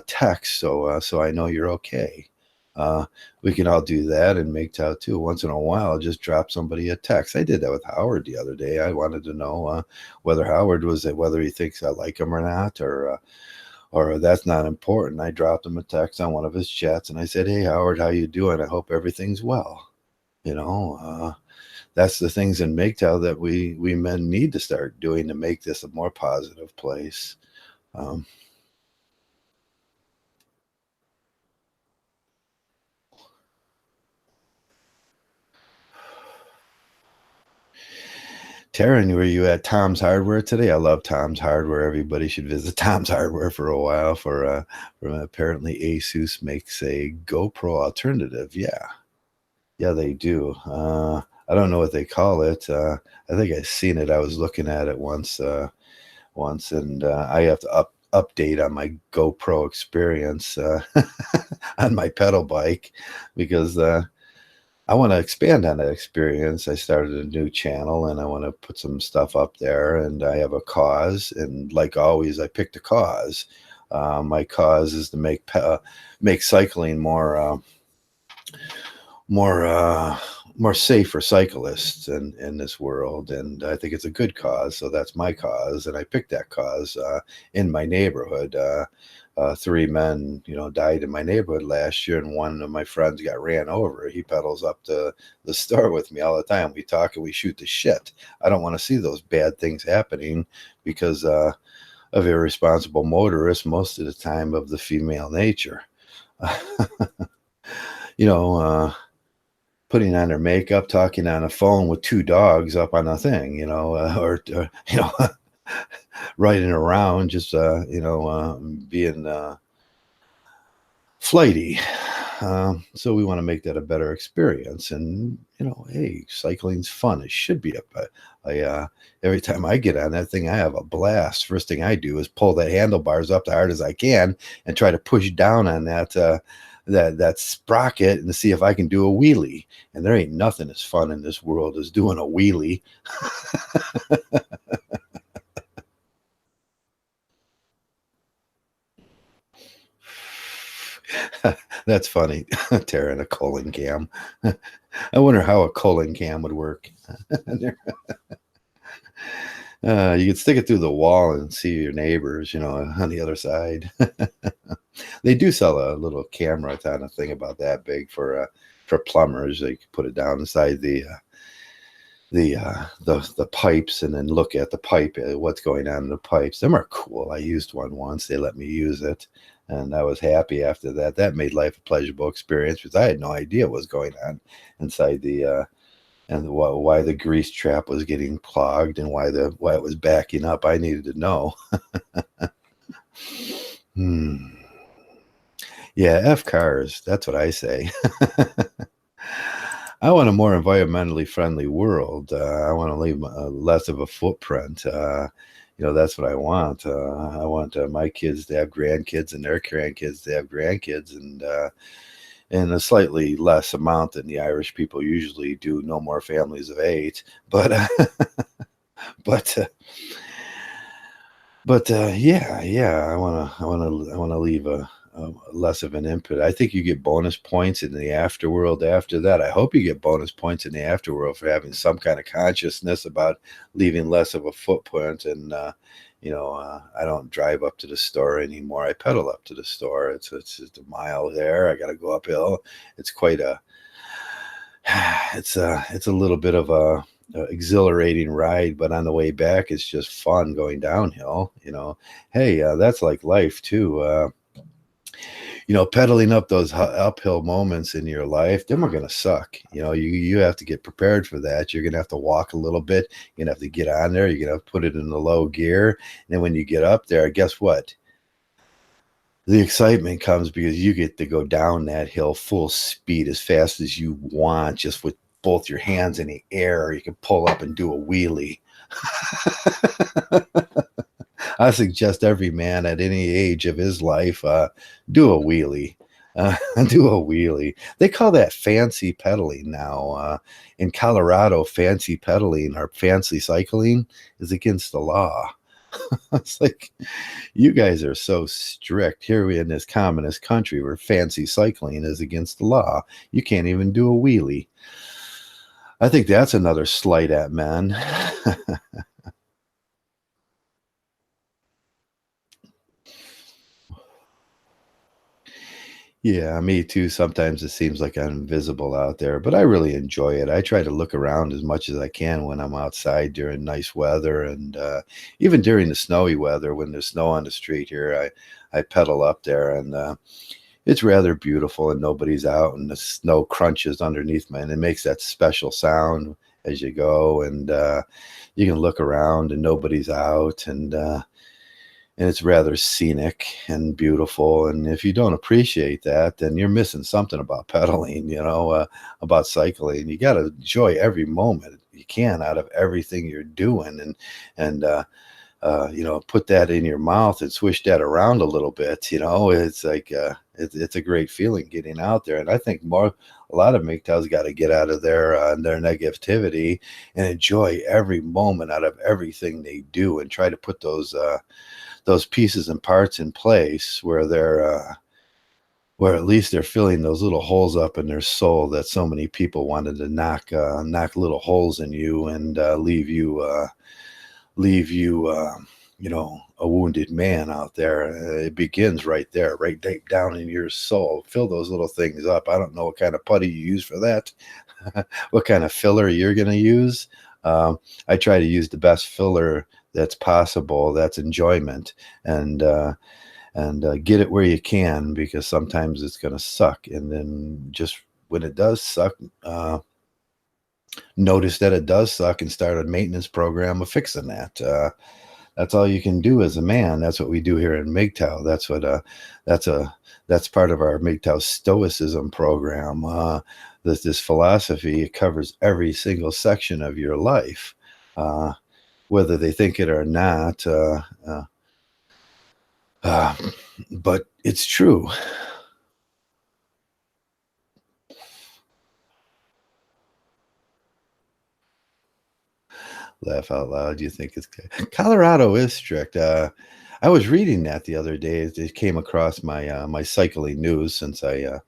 text, so I know you're okay. uh, we can all do that and make out too. Once in a while, just drop somebody a text. I did that with Howard the other day. I wanted to know whether he thinks I like him or not, or that's not important. I dropped him a text on one of his chats, and I said, "Hey, Howard, how you doing? I hope everything's well." You know, that's the things in Mgtow that we men need to start doing to make this a more positive place. Um, Taryn, were you at Tom's Hardware today? I love Tom's Hardware. Everybody should visit Tom's Hardware for a while. For apparently Asus makes a GoPro alternative. Yeah, yeah, they do. I don't know what they call it. I think I've seen it. I was looking at it once, and I have to update on my GoPro experience on my pedal bike, because I want to expand on that experience. I started a new channel, and I want to put some stuff up there, and I have a cause, and like always, I picked a cause. My cause is to make cycling more more safe for cyclists in this world, and I think it's a good cause. So that's my cause, and I picked that cause in my neighborhood. Three men, died in my neighborhood last year, and one of my friends got ran over. He pedals up to the store with me all the time. We talk and we shoot the shit. I don't want to see those bad things happening because of irresponsible motorists, most of the time of the female nature. you know, putting on their makeup, talking on a phone with two dogs up on a thing, or riding around, just being flighty. So we want to make that a better experience, and hey, cycling's fun. It should be. Every time I get on that thing, I have a blast. First thing I do is pull the handlebars up as hard as I can and try to push down on that sprocket and see if I can do a wheelie. And there ain't nothing as fun in this world as doing a wheelie. That's funny. Tearing a colon cam. I wonder how a colon cam would work. You could stick it through the wall and see your neighbors, on the other side. They do sell a little camera kind of thing about that big for plumbers. They could put it down inside the pipes, and then look at the pipe, what's going on in the pipes. Them are cool. I used one once. They let me use it, and I was happy after that. That made life a pleasurable experience, because I had no idea what was going on inside and why the grease trap was getting clogged, and why it was backing up. I needed to know. Hmm. Yeah, F cars. That's what I say. I want a more environmentally friendly world. I want to leave less of a footprint. That's what I want. I want my kids to have grandkids and their grandkids to have grandkids, and a slightly less amount than the Irish people usually do. No more families of eight, but but yeah, yeah, I wanna leave a less of an input. I think you get bonus points in the afterworld after that. I hope you get bonus points in the afterworld for having some kind of consciousness about leaving less of a footprint. And I don't drive up to the store anymore. I pedal up to the store. It's just a mile there. I got to go uphill. It's quite a it's a little bit of a exhilarating ride, but on the way back, it's just fun going downhill. Hey, that's like life too. Pedaling up those uphill moments in your life, them are gonna suck. You have to get prepared for that. You're gonna have to walk a little bit. You're gonna have to get on there. You're gonna have to put it in the low gear. And then when you get up there, guess what? The excitement comes because you get to go down that hill full speed as fast as you want, just with both your hands in the air. You can pull up and do a wheelie. I suggest every man at any age of his life do a wheelie. Do a wheelie. They call that fancy pedaling now. In Colorado, fancy pedaling or fancy cycling is against the law. It's like, you guys are so strict here in this communist country where fancy cycling is against the law. You can't even do a wheelie. I think that's another slight at men. Yeah, me too. Sometimes it seems like I'm invisible out there, but I really enjoy it. I try to look around as much as I can when I'm outside during nice weather, and even during the snowy weather when there's snow on the street here. I pedal up there, and it's rather beautiful, and nobody's out, and the snow crunches underneath me, and it makes that special sound as you go, and you can look around, and nobody's out, and it's rather scenic and beautiful. And if you don't appreciate that, then you're missing something about pedaling, about cycling. You got to enjoy every moment you can out of everything you're doing, and put that in your mouth and swish that around a little bit. It's like it's a great feeling getting out there. And I think a lot of MGTOWs got to get out of their negativity and enjoy every moment out of everything they do, and try to put those pieces and parts in place where at least they're filling those little holes up in their soul that so many people wanted to knock little holes in you, and leave you a wounded man out there. It begins right there, right deep down in your soul. Fill those little things up. I don't know what kind of putty you use for that, what kind of filler you're going to use. I try to use the best filler that's possible. That's enjoyment, and get it where you can, because sometimes it's going to suck. And then just when it does suck, notice that it does suck and start a maintenance program of fixing that. That's all you can do as a man. That's what we do here in Mgtow. That's part of our Mgtow Stoicism program. This philosophy, it covers every single section of your life, whether they think it or not. Uh, but it's true. Laugh out loud. You think it's good. Colorado is strict. I was reading that the other day. It came across my cycling news, since I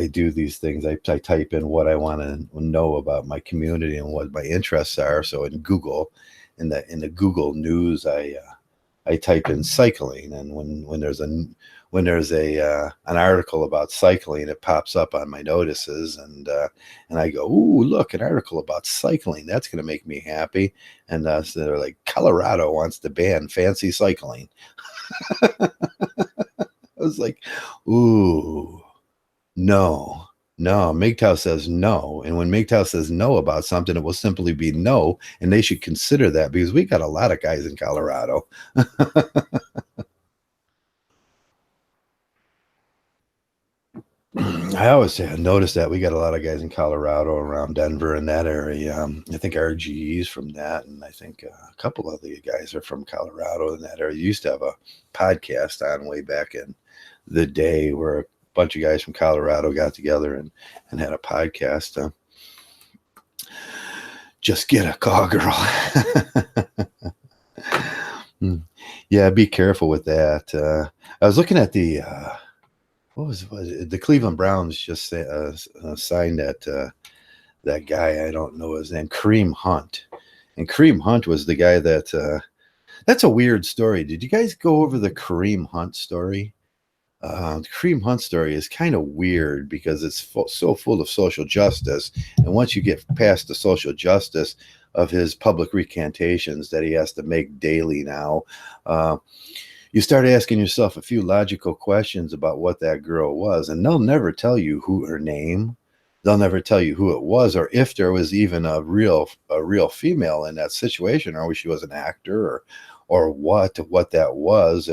do these things. I type in what I want to know about my community and what my interests are. So in Google, in the Google News, I type in cycling, and when there's a an article about cycling, it pops up on my notices, and I go, ooh, look, an article about cycling. That's going to make me happy. And so they're like, Colorado wants to ban fancy cycling. I was like, ooh, no. No, MGTOW says no. And when MGTOW says no about something, it will simply be no. And they should consider that, because we got a lot of guys in Colorado. I always say I noticed that we got a lot of guys in Colorado, around Denver, in that area. I think RGE's from that, and I think a couple of the guys are from Colorado in that area. You used to have a podcast on way back in the day where a bunch of guys from Colorado got together and had a podcast. Just get a call, girl. Yeah, be careful with that. I was looking at the what was it? The Cleveland Browns just signed that guy. I don't know his name, Kareem Hunt, and Kareem Hunt was the guy that. That's a weird story. Did you guys go over the Kareem Hunt story? The Kareem Hunt story is kind of weird because it's so full of social justice, and once you get past the social justice of his public recantations that he has to make daily now, uh, you start asking yourself a few logical questions about what that girl was, and they'll never tell you who her name. They'll never tell you who it was, or if there was even a real female in that situation, or she was an actor, or what that was.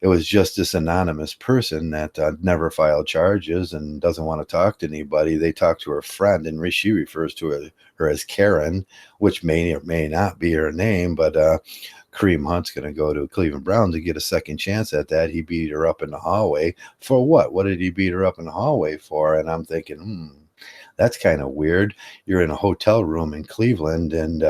It was just this anonymous person that never filed charges and doesn't want to talk to anybody. They talk to her friend, and she refers to her as Karen, which may or may not be her name, but Kareem Hunt's going to go to Cleveland Browns and get a second chance at that. He beat her up in the hallway for what? What did he beat her up in the hallway for? And I'm thinking, that's kind of weird. You're in a hotel room in Cleveland, and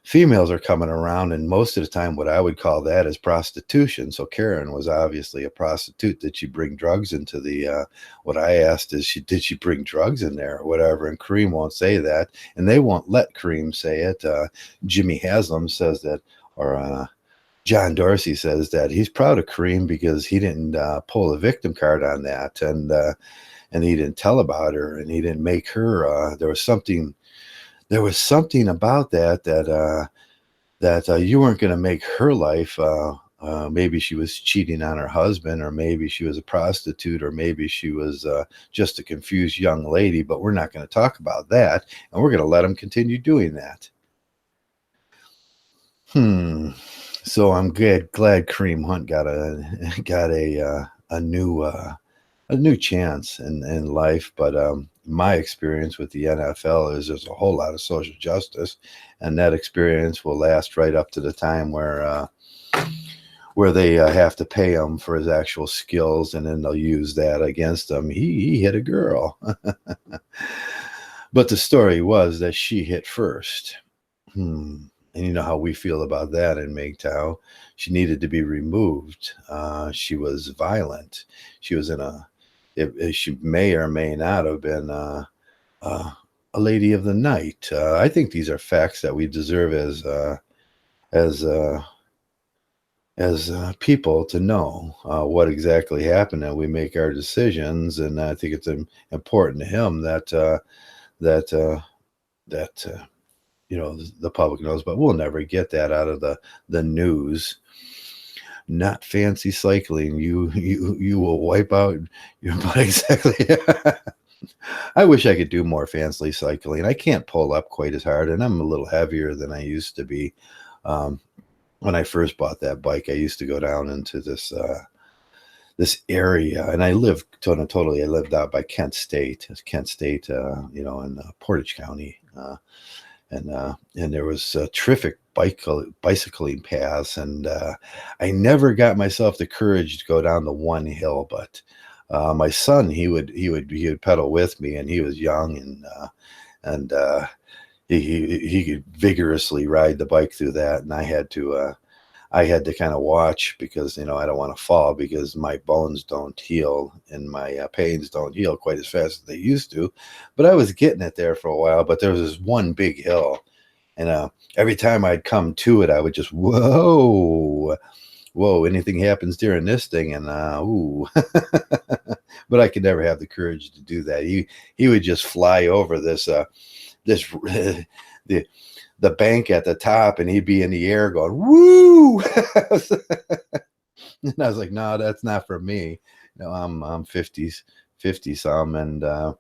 females are coming around, and most of the time what I would call that is prostitution. So Karen was obviously a prostitute. Did she bring drugs into the what I asked is, did she bring drugs in there or whatever? And Kareem won't say that, and they won't let Kareem say it. Jimmy Haslam says that, or John Dorsey says that he's proud of Kareem because he didn't pull a victim card on that, and he didn't tell about her, and he didn't make her there was something about that you weren't going to make her life. Maybe she was cheating on her husband, or maybe she was a prostitute, or maybe she was just a confused young lady. But we're not going to talk about that, and we're going to let them continue doing that. Hmm. So I'm glad Kareem Hunt got a new chance in life. But my experience with the NFL is there's a whole lot of social justice, and that experience will last right up to the time where they have to pay him for his actual skills, and then they'll use that against him. He hit a girl, but the story was that she hit first. Hmm. And you know how we feel about that in Mgtow. She needed to be removed. She was violent. She was in a. If she may or may not have been uh, a lady of the night. I think these are facts that we deserve as people to know what exactly happened, and we make our decisions. And I think it's important to him that that the public knows, but we'll never get that out of the news. Not fancy cycling. You will wipe out your butt. Exactly. I wish I could do more fancy cycling. I can't pull up quite as hard, and I'm a little heavier than I used to be. Um, when I first bought that bike, I used to go down into this area, and I lived totally. I lived out by Kent State. It's Kent State, in Portage County. And there was terrific bicycling paths, and I never got myself the courage to go down the one hill. But my son, he would pedal with me, and he was young, and he could vigorously ride the bike through that, and I had to kind of watch, because I don't want to fall, because my bones don't heal and my pains don't heal quite as fast as they used to. But I was getting it there for a while. But there was this one big hill, and every time I'd come to it, I would just, whoa, whoa, anything happens during this thing, and ooh. But I could never have the courage to do that. He would just fly over this the bank at the top, and he'd be in the air going, woo. And I was like, no, that's not for me. I'm 50 some, and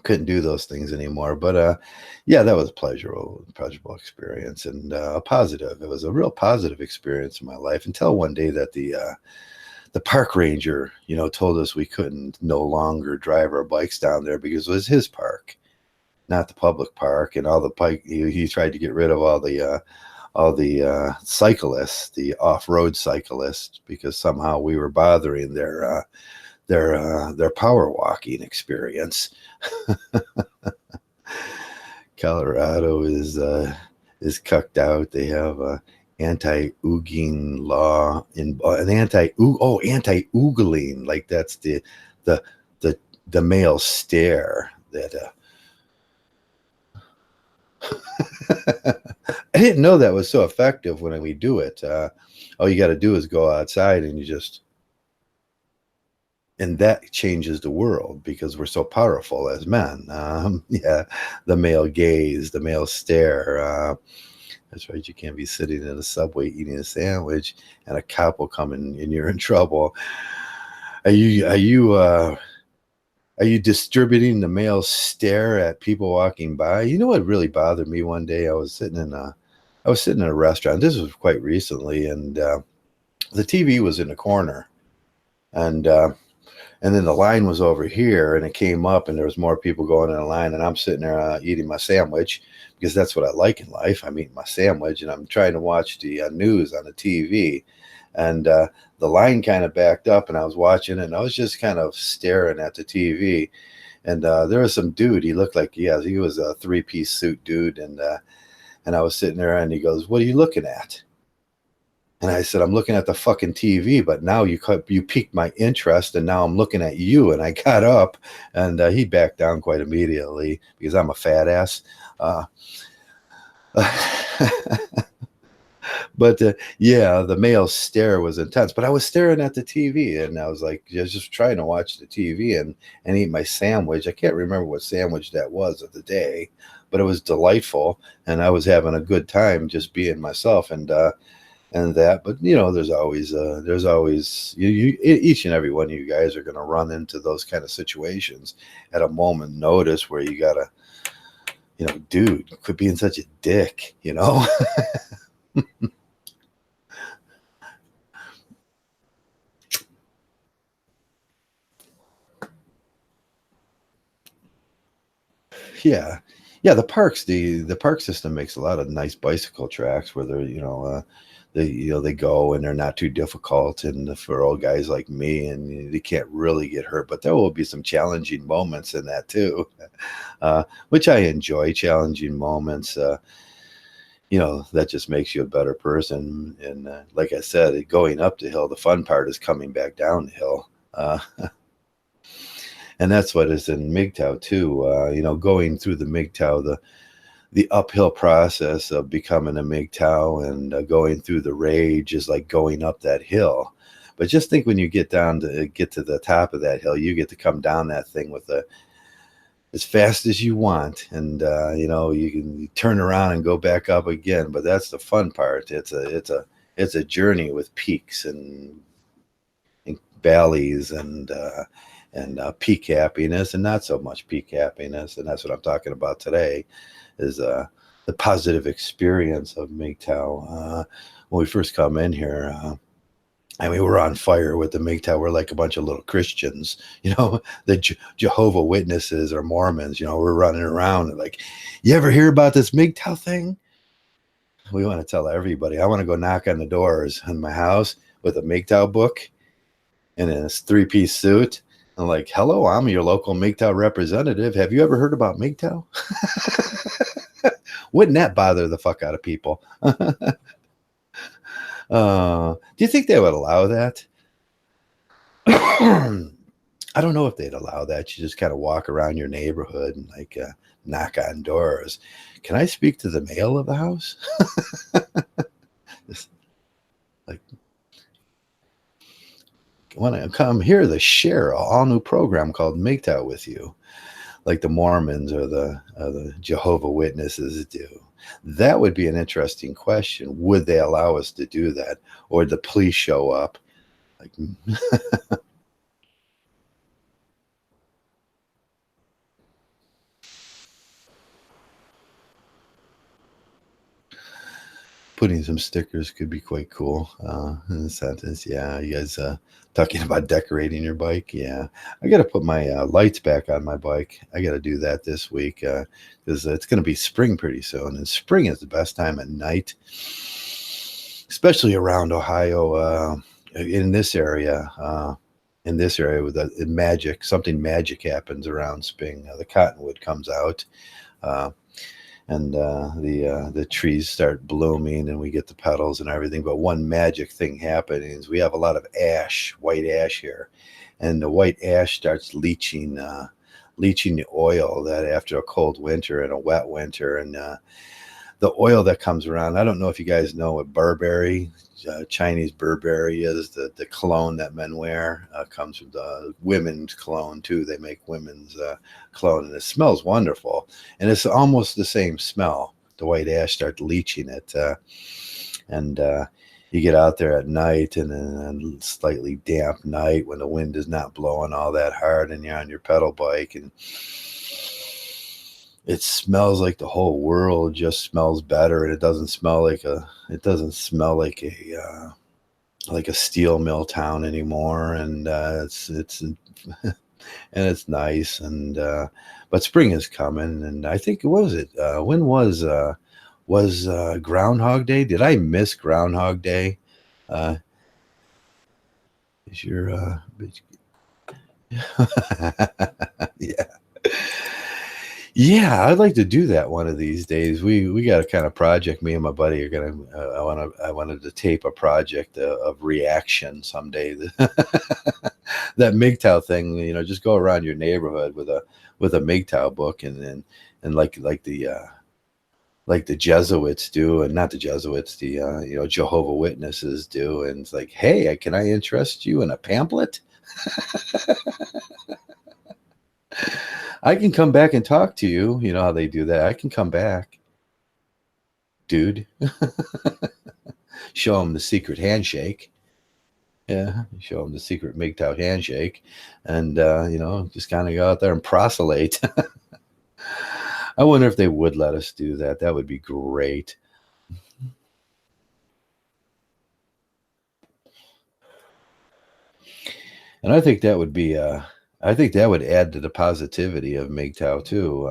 couldn't do those things anymore. But yeah, that was a pleasurable experience, and positive. It was a real positive experience in my life, until one day that the the park ranger, told us we couldn't no longer drive our bikes down there because it was his park, not the public park. And all the bike, he tried to get rid of all the cyclists, the off-road cyclists, because somehow we were bothering their power walking experience. Colorado is cucked out. They have a anti-oogling law in an anti-oogling, like that's the the the male stare that I didn't know that was so effective when we do it. All you got to do is go outside and and that changes the world because we're so powerful as men. Yeah, the male gaze, the male stare. That's right. You can't be sitting in a subway eating a sandwich and a cop will come in and you're in trouble. Are you distributing the male stare at people walking by? You know what really bothered me one day? I was sitting in a restaurant. This was quite recently, and the TV was in the corner, and and then the line was over here, and it came up, and there was more people going in the line, and I'm sitting there eating my sandwich because that's what I like in life. I'm eating my sandwich, and I'm trying to watch the news on the TV, and the line kind of backed up, and I was watching it, and I was just kind of staring at the TV, and there was some dude. He looked like, yeah, he was a three-piece suit dude, and I was sitting there, and he goes, "What are you looking at?" And I said, "I'm looking at the fucking TV, but now you piqued my interest, and now I'm looking at you." And I got up, and he backed down quite immediately because I'm a fat ass. Uh, but yeah, the male stare was intense. But I was staring at the TV, and I was like, just trying to watch the TV and eat my sandwich. I can't remember what sandwich that was of the day, but it was delightful, and I was having a good time just being myself. And that, but there's always each and every one of you guys are going to run into those kind of situations at a moment notice where you gotta, dude, quit being such a dick. Yeah, yeah, the park system makes a lot of nice bicycle tracks where they're they go and they're not too difficult, and for old guys like me, and they can't really get hurt, but there will be some challenging moments in that too. Which I enjoy, challenging moments. That just makes you a better person. And like I said, going up the hill, the fun part is coming back down the hill. And that's what is in Mgtow too. Going through the Mgtow, the uphill process of becoming a Mgtow and going through the rage is like going up that hill. But just think, when you get to the top of that hill, you get to come down that thing with as fast as you want, and you can turn around and go back up again. But that's the fun part. It's a journey with peaks and valleys and peak happiness and not so much peak happiness. And that's what I'm talking about today, is the positive experience of Mgtow. When we first come in here, I mean, we're on fire with the Mgtow. We're like a bunch of little Christians, the Jehovah Witnesses or Mormons. We're running around and like, you ever hear about this Mgtow thing? We want to tell everybody. I want to go knock on the doors in my house with a Mgtow book and in a three-piece suit. I'm like, "Hello, I'm your local Mgtow representative. Have you ever heard about Mgtow?" Wouldn't that bother the fuck out of people? Do you think they would allow that? I don't know if they'd allow that. You just kind of walk around your neighborhood and like knock on doors. Can I speak to the male of the house? Just like, want to come here to share a all new program called Mgtow with you, like the Mormons or the Jehovah Witnesses do. That would be an interesting question. Would they allow us to do that, or the police show up? Like, Putting some stickers could be quite cool in a sentence. Yeah, you guys talking about decorating your bike. Yeah, I got to put my lights back on my bike. I got to do that this week because it's going to be spring pretty soon, and spring is the best time at night, especially around Ohio. In this area. In this area, with something magic happens around spring. The cottonwood comes out, uh, and the trees start blooming, and we get the petals and everything. But one magic thing happening is we have a lot of ash, white ash here, and the white ash starts leaching the oil that after a cold winter and a wet winter, and the oil that comes around. I don't know if you guys know what Burberry, Chinese Burberry is. The cologne that men wear comes from the women's cologne too. They make women's cologne, and it smells wonderful. And it's almost the same smell. The white ash starts leaching it, and you get out there at night, and a slightly damp night when the wind is not blowing all that hard, and you're on your pedal bike, and it smells like the whole world just smells better, and it doesn't smell like a steel mill town anymore, and it's and it's nice, and but spring is coming, and I think what was it when was Groundhog Day? Did I miss Groundhog Day? uh is your yeah. Yeah, I'd like to do that one of these days. We got a kind of project. Me and my buddy are gonna. I wanted to tape a project of reaction someday. That Mgtow thing, just go around your neighborhood with a Mgtow book, and like the Jesuits do, and not the Jesuits, the Jehovah Witnesses do, and it's like, hey, can I interest you in a pamphlet? I can come back and talk to you. You know how they do that. I can come back, dude. Show them the secret handshake. Yeah, show them the secret Mgtow handshake, and just kind of go out there and proselyte. I wonder if they would let us do that. That would be great. And I think that would add to the positivity of Mgtow too.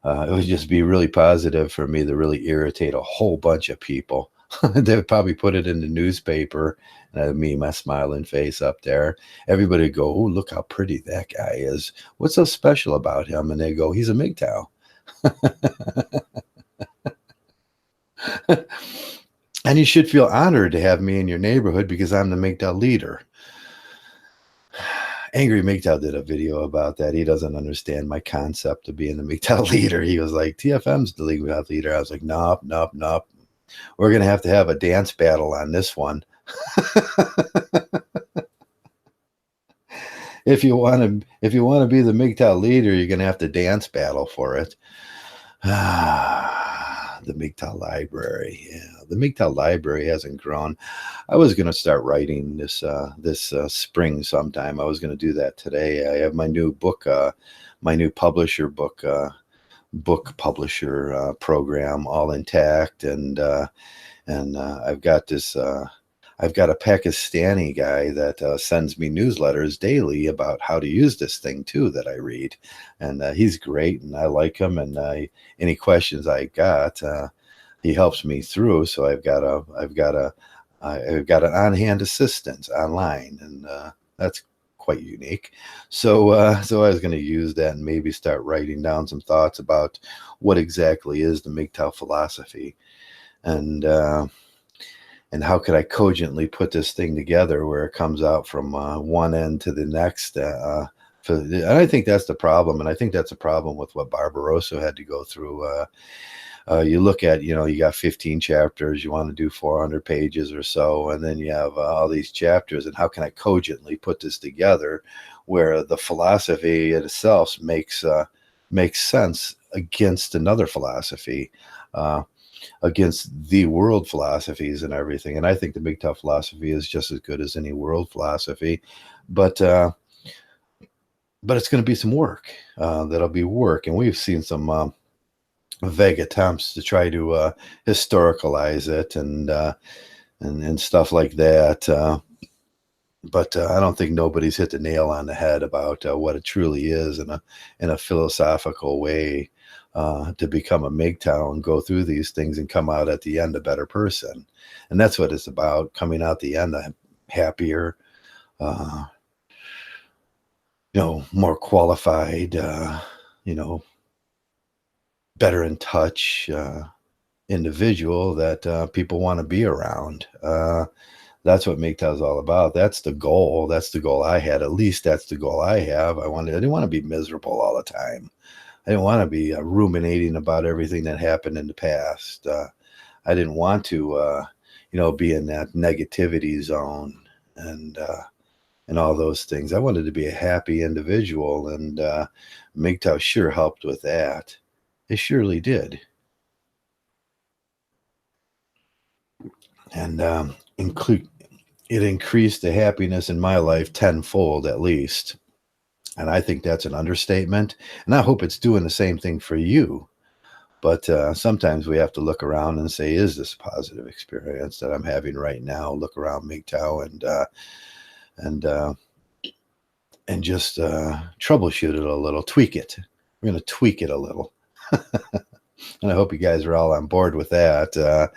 It would just be really positive for me to really irritate a whole bunch of people. They would probably put it in the newspaper, and I'd me, my smiling face up there. Everybody would go, "Oh, look how pretty that guy is. What's so special about him?" And they go, "He's a Mgtow." And you should feel honored to have me in your neighborhood because I'm the Mgtow leader. Angry Mgtow did a video about that. He doesn't understand my concept of being the Mgtow leader. He was like, TFM's the League Without leader. I was like, nope, nope, nope. We're going to have a dance battle on this one. If you want to be the Mgtow leader, you're going to have to dance battle for it. The Mgtow library. Yeah, the Mgtow library hasn't grown. I was going to start writing this spring sometime. I was going to do that today. I have my new book, my new publisher book publisher program all intact, and I've got this. I've got a Pakistani guy that sends me newsletters daily about how to use this thing too that I read, and he's great, and I like him. And any questions I got, he helps me through. So I've got an on-hand assistant online, and that's quite unique. So I was going to use that and maybe start writing down some thoughts about what exactly is the Mgtow philosophy, and how could I cogently put this thing together where it comes out from one end to the next. And I think that's the problem, and I think that's a problem with what Barbarossa had to go through. You look at, you got 15 chapters, you want to do 400 pages or so, and then you have all these chapters, and how can I cogently put this together where the philosophy itself makes sense against another philosophy, against the world philosophies and everything. And I think the Mgtow philosophy is just as good as any world philosophy, but it's going to be some work. That'll be work, and we've seen some vague attempts to try to historicalize it and stuff like that. But I don't think nobody's hit the nail on the head about what it truly is in a philosophical way, to become a Mgtow and go through these things and come out at the end a better person. And that's what it's about, coming out the end happier, uh, more qualified, better in touch individual that people want to be around. That's what Mgtow is all about. That's the goal. That's the goal I had. At least that's the goal I have. I didn't want to be miserable all the time. I didn't want to be ruminating about everything that happened in the past. I didn't want to, be in that negativity zone and all those things. I wanted to be a happy individual, and Mgtow sure helped with that. It surely did. And it increased the happiness in my life tenfold at least. And I think that's an understatement. And I hope it's doing the same thing for you. But sometimes we have to look around and say, is this a positive experience that I'm having right now? Look around Mgtow and and just troubleshoot it a little, tweak it. We're going to tweak it a little. And I hope you guys are all on board with that.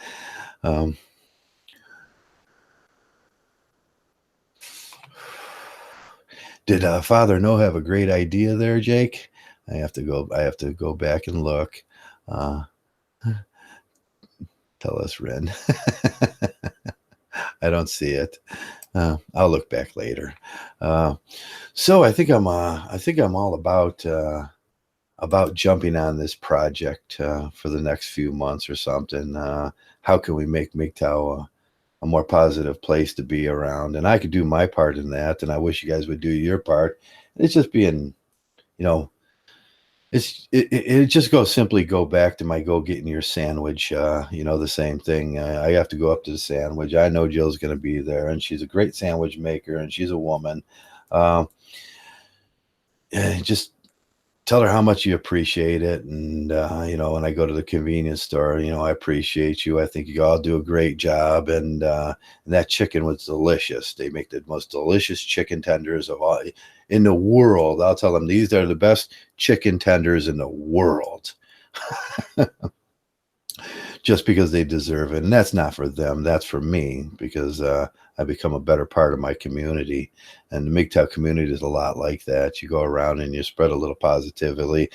Did Father No have a great idea there, Jake? I have to go back and look. Tell us, Ren. I don't see it. I'll look back later. So I think I'm all about jumping on this project for the next few months or something. How can we make Mgtow a more positive place to be around? And I could do my part in that, and I wish you guys would do your part. It's just being, it just simply go back to my go getting your sandwich. The same thing. I have to go up to the sandwich. I know Jill's going to be there, and she's a great sandwich maker, and she's a woman. And just tell her how much you appreciate it. And, when I go to the convenience store, I appreciate you. I think you all do a great job. And that chicken was delicious. They make the most delicious chicken tenders of all in the world. I'll tell them these are the best chicken tenders in the world. Just because they deserve it. And that's not for them. That's for me, because I become a better part of my community. And the Mgtow community is a lot like that. You go around and you spread a little positivity,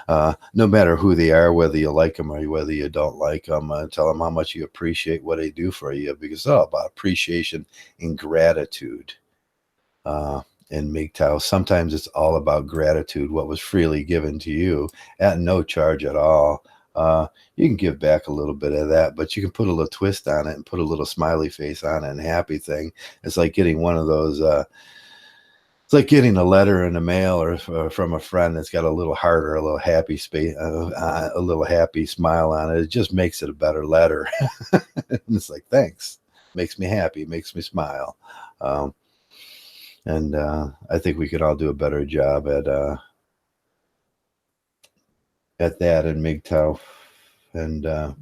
no matter who they are, whether you like them or whether you don't like them. Tell them how much you appreciate what they do for you, because it's all about appreciation and gratitude. In Mgtow, sometimes it's all about gratitude, what was freely given to you at no charge at all. You can give back a little bit of that, but you can put a little twist on it and put a little smiley face on it and happy thing. It's like getting one of those, it's like getting a letter in the mail or from a friend that's got a little heart or a little happy space, a little happy smile on it. It just makes it a better letter. And it's like, thanks. Makes me happy, makes me smile. And I think we could all do a better job at that in Mgtow. And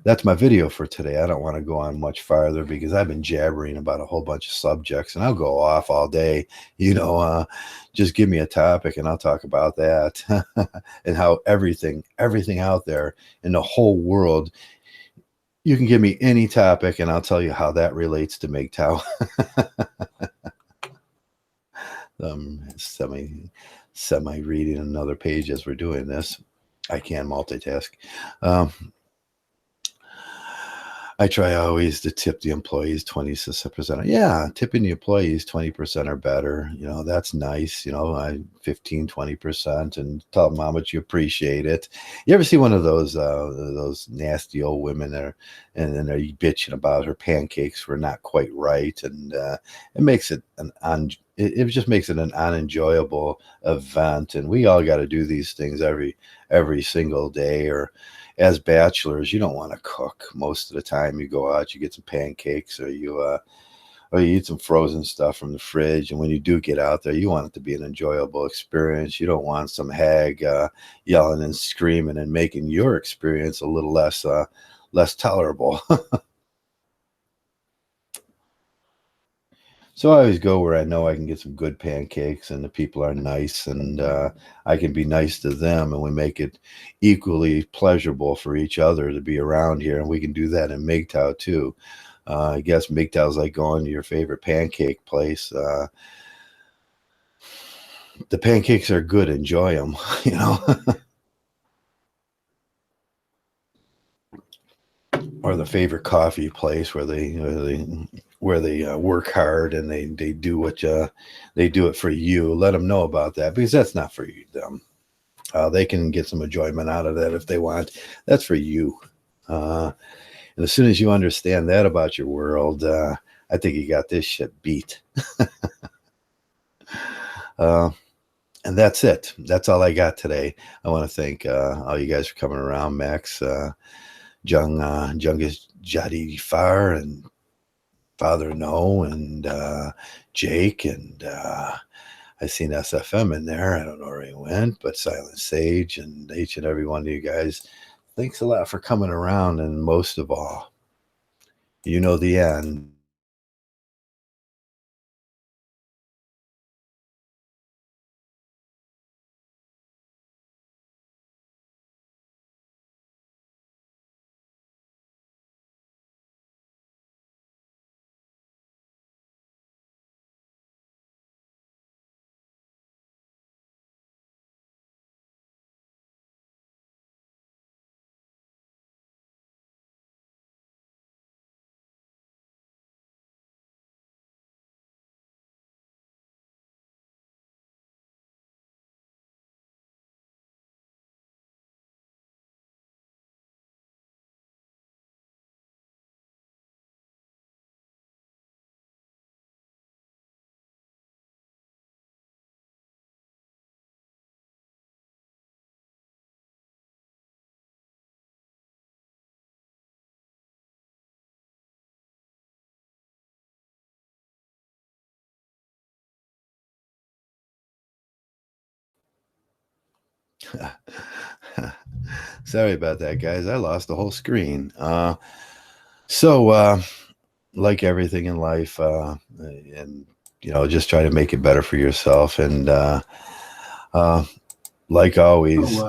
that's my video for today. I don't want to go on much farther because I've been jabbering about a whole bunch of subjects, and I'll go off all day. Just give me a topic and I'll talk about that. And how everything out there in the whole world, you can give me any topic and I'll tell you how that relates to Mgtow. Semi reading another page as we're doing this. I can multitask. I try always to tip the employees 20%. Yeah, tipping the employees 20% or better. That's nice. 15, 20%, and tell them how much you appreciate it. You ever see one of those nasty old women there, and they're bitching about her pancakes were not quite right, and it makes it it just makes it an unenjoyable event. And we all got to do these things every single day. Or as bachelors, you don't want to cook most of the time. You go out, you get some pancakes, or or you eat some frozen stuff from the fridge. And when you do get out there, you want it to be an enjoyable experience. You don't want some hag yelling and screaming and making your experience a little less tolerable. So I always go where I know I can get some good pancakes and the people are nice, and I can be nice to them, and we make it equally pleasurable for each other to be around here. And we can do that in Mgtow too. I guess Mgtow's like going to your favorite pancake place. The pancakes are good. Enjoy them, you know. Or the favorite coffee place where they work hard and they do what they do it for you. Let them know about that, because that's not for you, them. They can get some enjoyment out of that if they want. That's for you. And as soon as you understand that about your world, I think you got this shit beat. uh, and that's it. That's all I got today. I want to thank all you guys for coming around, Max, Jungus Jadi Far, and Father No, and Jake, and I seen SFM in there. I don't know where he went, but Silent Sage, and each and every one of you guys, thanks a lot for coming around. And most of all, you know the end. Sorry about that, guys. I lost the whole screen. So, like everything in life, and just try to make it better for yourself. And uh, like always,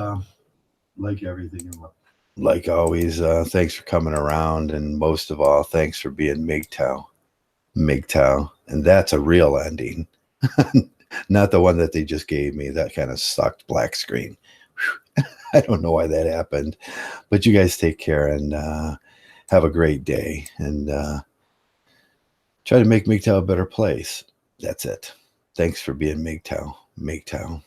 like everything in life, like always, thanks for coming around, and most of all, thanks for being Mgtow, Mgtow, and that's a real ending, not the one that they just gave me. That kind of sucked. Black screen. I don't know why that happened, but you guys take care, and have a great day, and try to make Mgtow a better place. That's it. Thanks for being Mgtow. Mgtow.